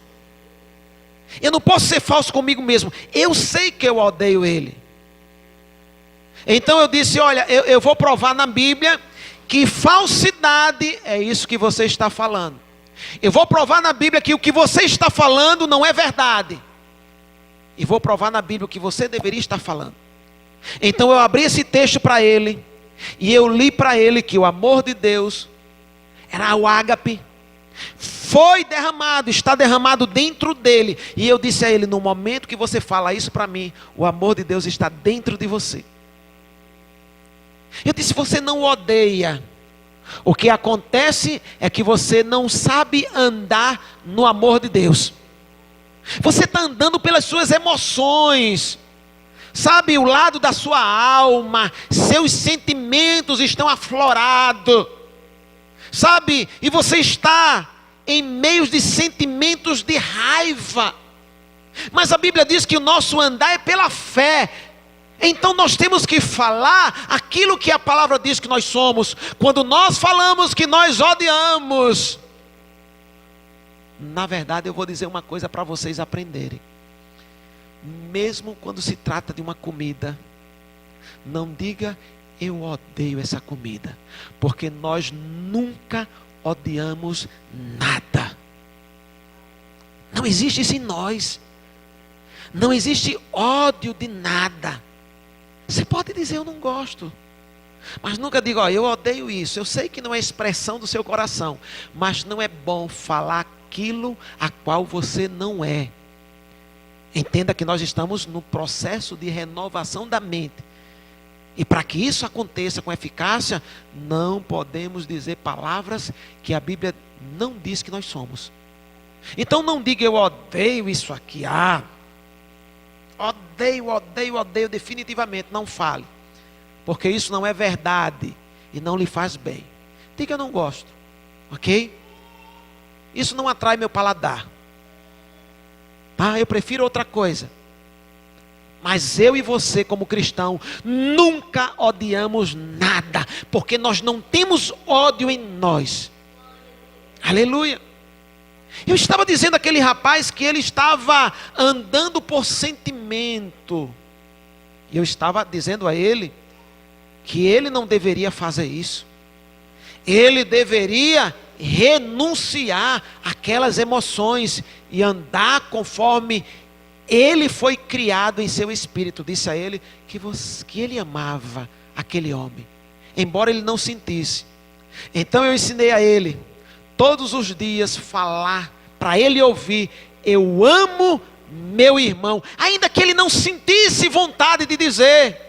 Eu não posso ser falso comigo mesmo. Eu sei que eu odeio ele. Então eu disse: olha, eu vou provar na Bíblia que falsidade é isso que você está falando. Eu vou provar na Bíblia que o que você está falando não é verdade. E vou provar na Bíblia o que você deveria estar falando. Então eu abri esse texto para ele, e eu li para ele que o amor de Deus era o ágape, foi derramado, está derramado dentro dele. E eu disse a ele: no momento que você fala isso para mim, o amor de Deus está dentro de você. Eu disse: você não odeia. O que acontece é que você não sabe andar no amor de Deus. Você está andando pelas suas emoções, sabe, o lado da sua alma, seus sentimentos estão aflorados, sabe, e você está em meio de sentimentos de raiva. Mas a Bíblia diz que o nosso andar é pela fé. Então nós temos que falar aquilo que a palavra diz que nós somos. Quando nós falamos que nós odiamos, na verdade eu vou dizer uma coisa para vocês aprenderem. Mesmo quando se trata de uma comida, não diga: eu odeio essa comida, porque nós nunca odiamos nada. Não existe isso em nós. Não existe ódio de nada. Você pode dizer: eu não gosto, mas nunca diga: ó, eu odeio isso. Eu sei que não é expressão do seu coração, mas não é bom falar aquilo a qual você não é. Entenda que nós estamos no processo de renovação da mente. E para que isso aconteça com eficácia, não podemos dizer palavras que a Bíblia não diz que nós somos. Então não diga: eu odeio isso aqui. Odeio definitivamente. Não fale, porque isso não é verdade e não lhe faz bem. Diga: eu não gosto, ok? Isso não atrai meu paladar. Eu prefiro outra coisa. Mas eu e você, como cristão, nunca odiamos nada, porque nós não temos ódio em nós. Aleluia. Eu estava dizendo àquele rapaz que ele estava andando por sentimento. E eu estava dizendo a ele que ele não deveria fazer isso. Ele deveria renunciar àquelas emoções e andar conforme ele foi criado em seu espírito. Disse a ele que ele amava aquele homem, embora ele não sentisse. Então eu ensinei a ele, todos os dias, falar para ele ouvir: eu amo meu irmão, ainda que ele não sentisse vontade de dizer.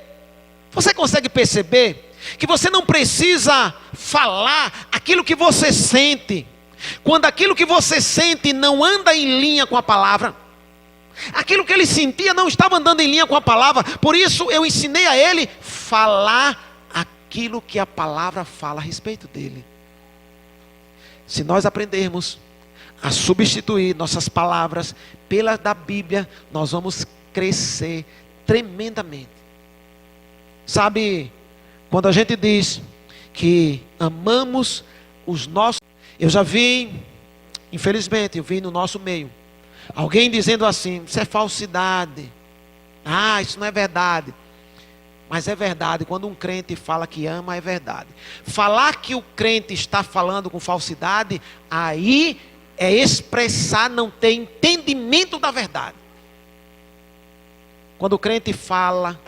Você consegue perceber que você não precisa falar aquilo que você sente, quando aquilo que você sente não anda em linha com a palavra? Aquilo que ele sentia não estava andando em linha com a palavra. Por isso eu ensinei a ele falar aquilo que a palavra fala a respeito dele. Se nós aprendermos a substituir nossas palavras pelas da Bíblia, nós vamos crescer tremendamente. Sabe, quando a gente diz que amamos os nossos... Eu já vi, infelizmente, eu vi no nosso meio alguém dizendo assim: isso é falsidade, isso não é verdade. Mas é verdade. Quando um crente fala que ama, é verdade. Falar que o crente está falando com falsidade, aí é expressar não ter entendimento da verdade. Quando o crente fala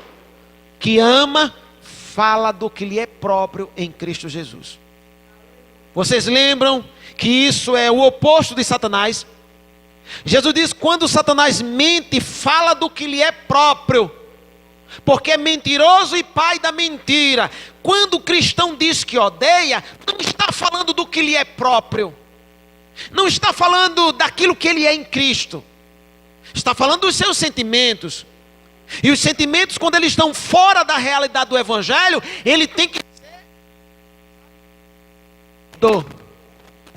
que ama, fala do que lhe é próprio em Cristo Jesus. Vocês lembram que isso é o oposto de Satanás? Jesus diz: quando Satanás mente, fala do que lhe é próprio, porque é mentiroso e pai da mentira. Quando o cristão diz que odeia, não está falando do que lhe é próprio, não está falando daquilo que ele é em Cristo, está falando dos seus sentimentos. E os sentimentos, quando eles estão fora da realidade do Evangelho, ele tem que ser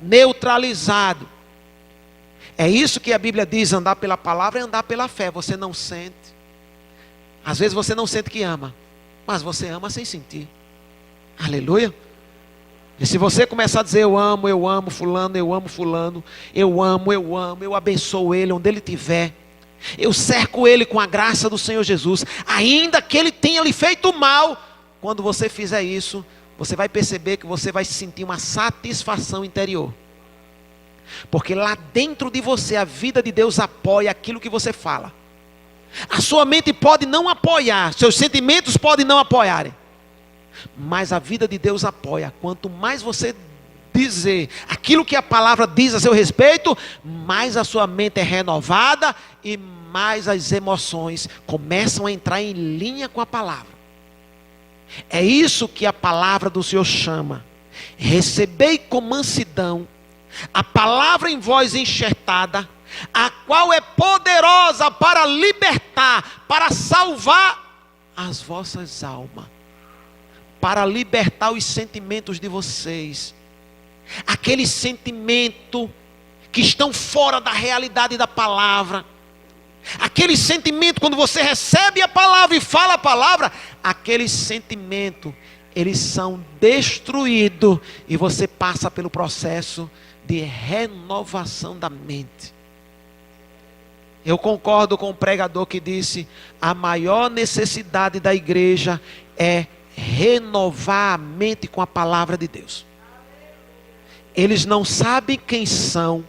neutralizado. É isso que a Bíblia diz: andar pela palavra é andar pela fé. Você não sente. Às vezes você não sente que ama, mas você ama sem sentir. Aleluia. E se você começar a dizer: eu amo fulano, eu amo fulano, eu amo, eu abençoo ele onde ele estiver, eu cerco ele com a graça do Senhor Jesus, ainda que ele tenha lhe feito mal. Quando você fizer isso, você vai perceber que você vai sentir uma satisfação interior, porque lá dentro de você a vida de Deus apoia aquilo que você fala. A sua mente pode não apoiar, seus sentimentos podem não apoiarem, mas a vida de Deus apoia. Quanto mais você dizer aquilo que a palavra diz a seu respeito, mais a sua mente é renovada e mais as emoções começam a entrar em linha com a palavra. É isso que a palavra do Senhor chama: recebei com mansidão a palavra em vós enxertada, a qual é poderosa para libertar, para salvar as vossas almas, para libertar os sentimentos de vocês, aquele sentimento que estão fora da realidade da palavra, aquele sentimento quando você recebe a palavra e fala a palavra, aquele sentimento, eles são destruídos e você passa pelo processo de renovação da mente. Eu concordo com o pregador que disse: a maior necessidade da igreja é renovar a mente com a palavra de Deus. Eles não sabem quem são,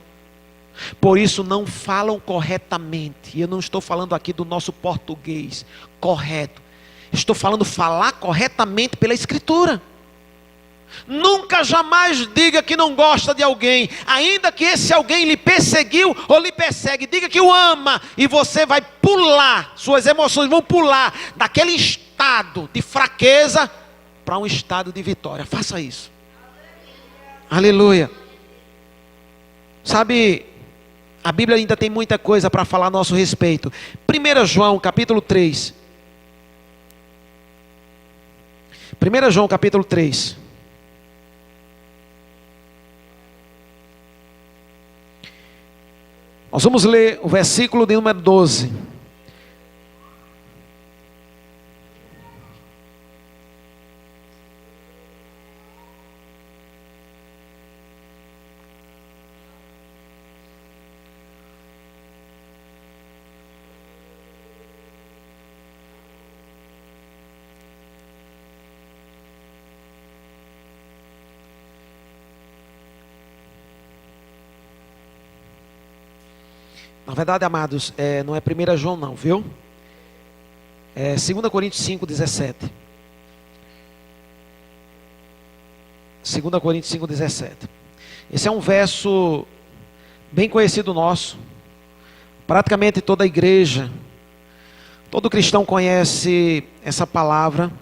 por isso não falam corretamente. E eu não estou falando aqui do nosso português correto, estou falando falar corretamente pela Escritura. Nunca jamais diga que não gosta de alguém, ainda que esse alguém lhe perseguiu ou lhe persegue. Diga que o ama, e você vai pular, suas emoções vão pular daquele estado de fraqueza para um estado de vitória. Faça isso. Aleluia. Sabe, a Bíblia ainda tem muita coisa para falar a nosso respeito. 1 João capítulo 3. 1 João capítulo 3. Nós vamos ler o versículo de número 12. Na verdade, amados, não é 1 João não, viu? É 2 Coríntios 5:17. 2 Coríntios 5:17. Esse é um verso bem conhecido nosso. Praticamente toda a igreja, todo cristão conhece essa palavra.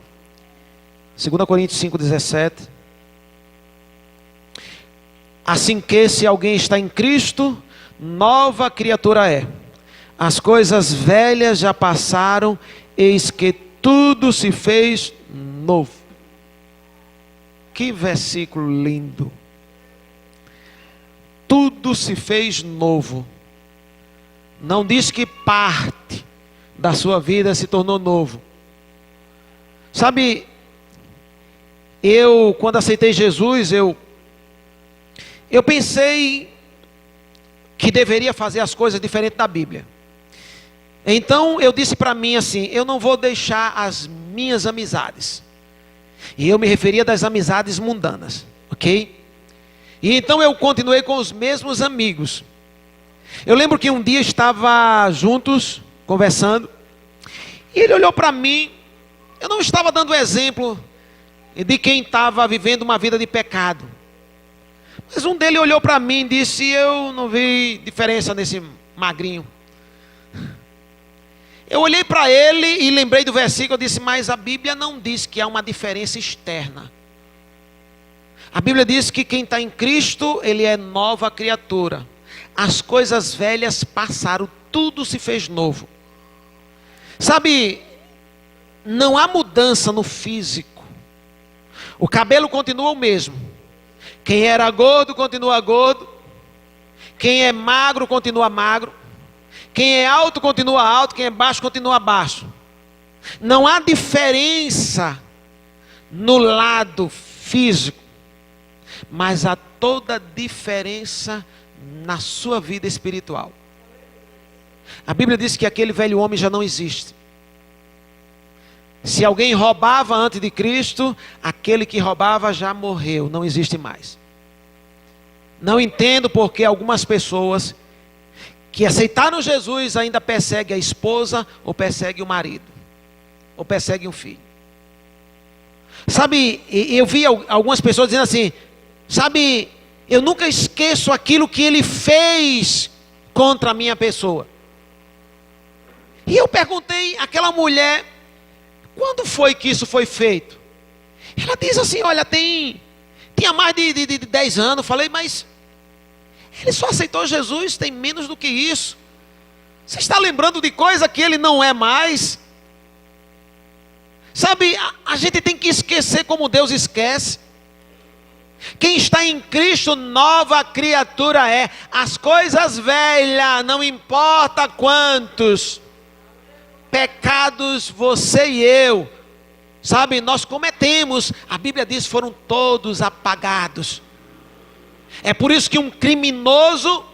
2 Coríntios 5:17. Assim que, se alguém está em Cristo, nova criatura é. As coisas velhas já passaram, eis que tudo se fez novo. Que versículo lindo. Tudo se fez novo. Não diz que parte da sua vida se tornou novo. Sabe, quando aceitei Jesus, eu pensei que deveria fazer as coisas diferente da Bíblia. Então eu disse para mim assim: eu não vou deixar as minhas amizades. E eu me referia das amizades mundanas, ok? E então eu continuei com os mesmos amigos. Eu lembro que um dia estava juntos, conversando, e ele olhou para mim. Eu não estava dando exemplo de quem estava vivendo uma vida de pecado. Mas um dele olhou para mim e disse: eu não vi diferença nesse magrinho. Eu olhei para ele e lembrei do versículo. Eu disse: mas a Bíblia não diz que há uma diferença externa. A Bíblia diz que quem está em Cristo, ele é nova criatura. As coisas velhas passaram, tudo se fez novo. Sabe, não há mudança no físico. O cabelo continua o mesmo. Quem era gordo continua gordo. Quem é magro continua magro. Quem é alto continua alto. Quem é baixo continua baixo. Não há diferença no lado físico, mas há toda diferença na sua vida espiritual. A Bíblia diz que aquele velho homem já não existe. Se alguém roubava antes de Cristo, aquele que roubava já morreu, não existe mais. Não entendo porque algumas pessoas que aceitaram Jesus ainda perseguem a esposa, ou perseguem o marido, ou perseguem o filho. Sabe, eu vi algumas pessoas dizendo assim: sabe, eu nunca esqueço aquilo que ele fez contra a minha pessoa. E eu perguntei àquela mulher: quando foi que isso foi feito? Ela diz assim: olha, tinha mais de 10 anos. Falei: mas ele só aceitou Jesus tem menos do que isso. Você está lembrando de coisa que ele não é mais? Sabe, a gente tem que esquecer como Deus esquece. Quem está em Cristo, nova criatura é. As coisas velhas, não importa quantos pecados você e eu, sabe, nós cometemos, a Bíblia diz, foram todos apagados. É por isso que um criminoso,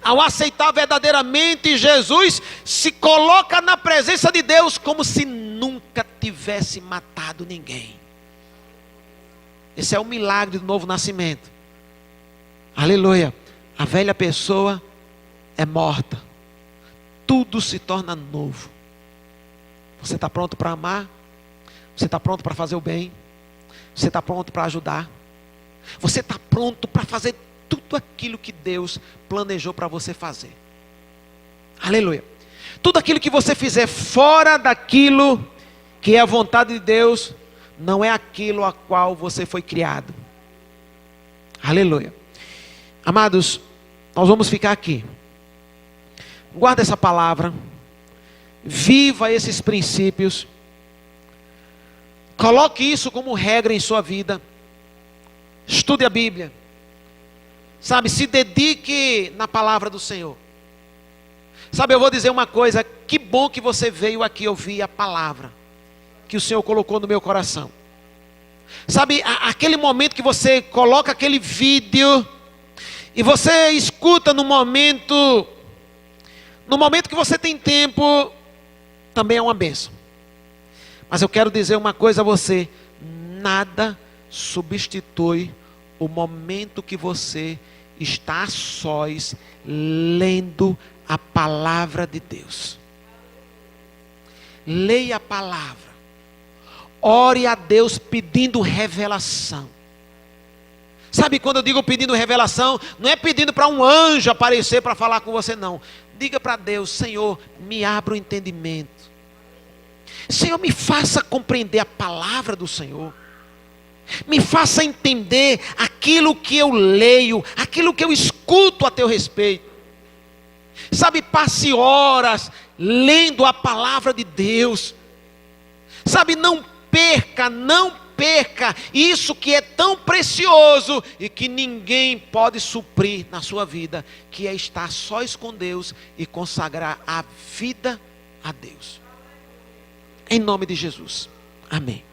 ao aceitar verdadeiramente Jesus, se coloca na presença de Deus como se nunca tivesse matado ninguém. Esse é o milagre do novo nascimento. Aleluia. A velha pessoa é morta. Tudo se torna novo. Você está pronto para amar? Você está pronto para fazer o bem? Você está pronto para ajudar? Você está pronto para fazer tudo aquilo que Deus planejou para você fazer? Aleluia. Tudo aquilo que você fizer fora daquilo que é a vontade de Deus, não é aquilo a qual você foi criado. Aleluia. Amados, nós vamos ficar aqui. Guarda essa palavra. Viva esses princípios. Coloque isso como regra em sua vida. Estude a Bíblia. Sabe, se dedique na palavra do Senhor. Sabe, eu vou dizer uma coisa. Que bom que você veio aqui ouvir a palavra que o Senhor colocou no meu coração. Sabe, aquele momento que você coloca aquele vídeo e você escuta no momento que você tem tempo, também é uma bênção. Mas eu quero dizer uma coisa a você: nada substitui o momento que você está a sós, lendo a palavra de Deus. Leia a palavra. Ore a Deus pedindo revelação. Sabe quando eu digo pedindo revelação? Não é pedindo para um anjo aparecer para falar com você, não. Diga para Deus: Senhor, me abra o entendimento. Senhor, me faça compreender a palavra do Senhor. Me faça entender aquilo que eu leio, aquilo que eu escuto a teu respeito. Sabe, passe horas lendo a palavra de Deus. Sabe, não perca isso que é tão precioso e que ninguém pode suprir na sua vida, que é estar sós com Deus e consagrar a vida a Deus. Em nome de Jesus. Amém.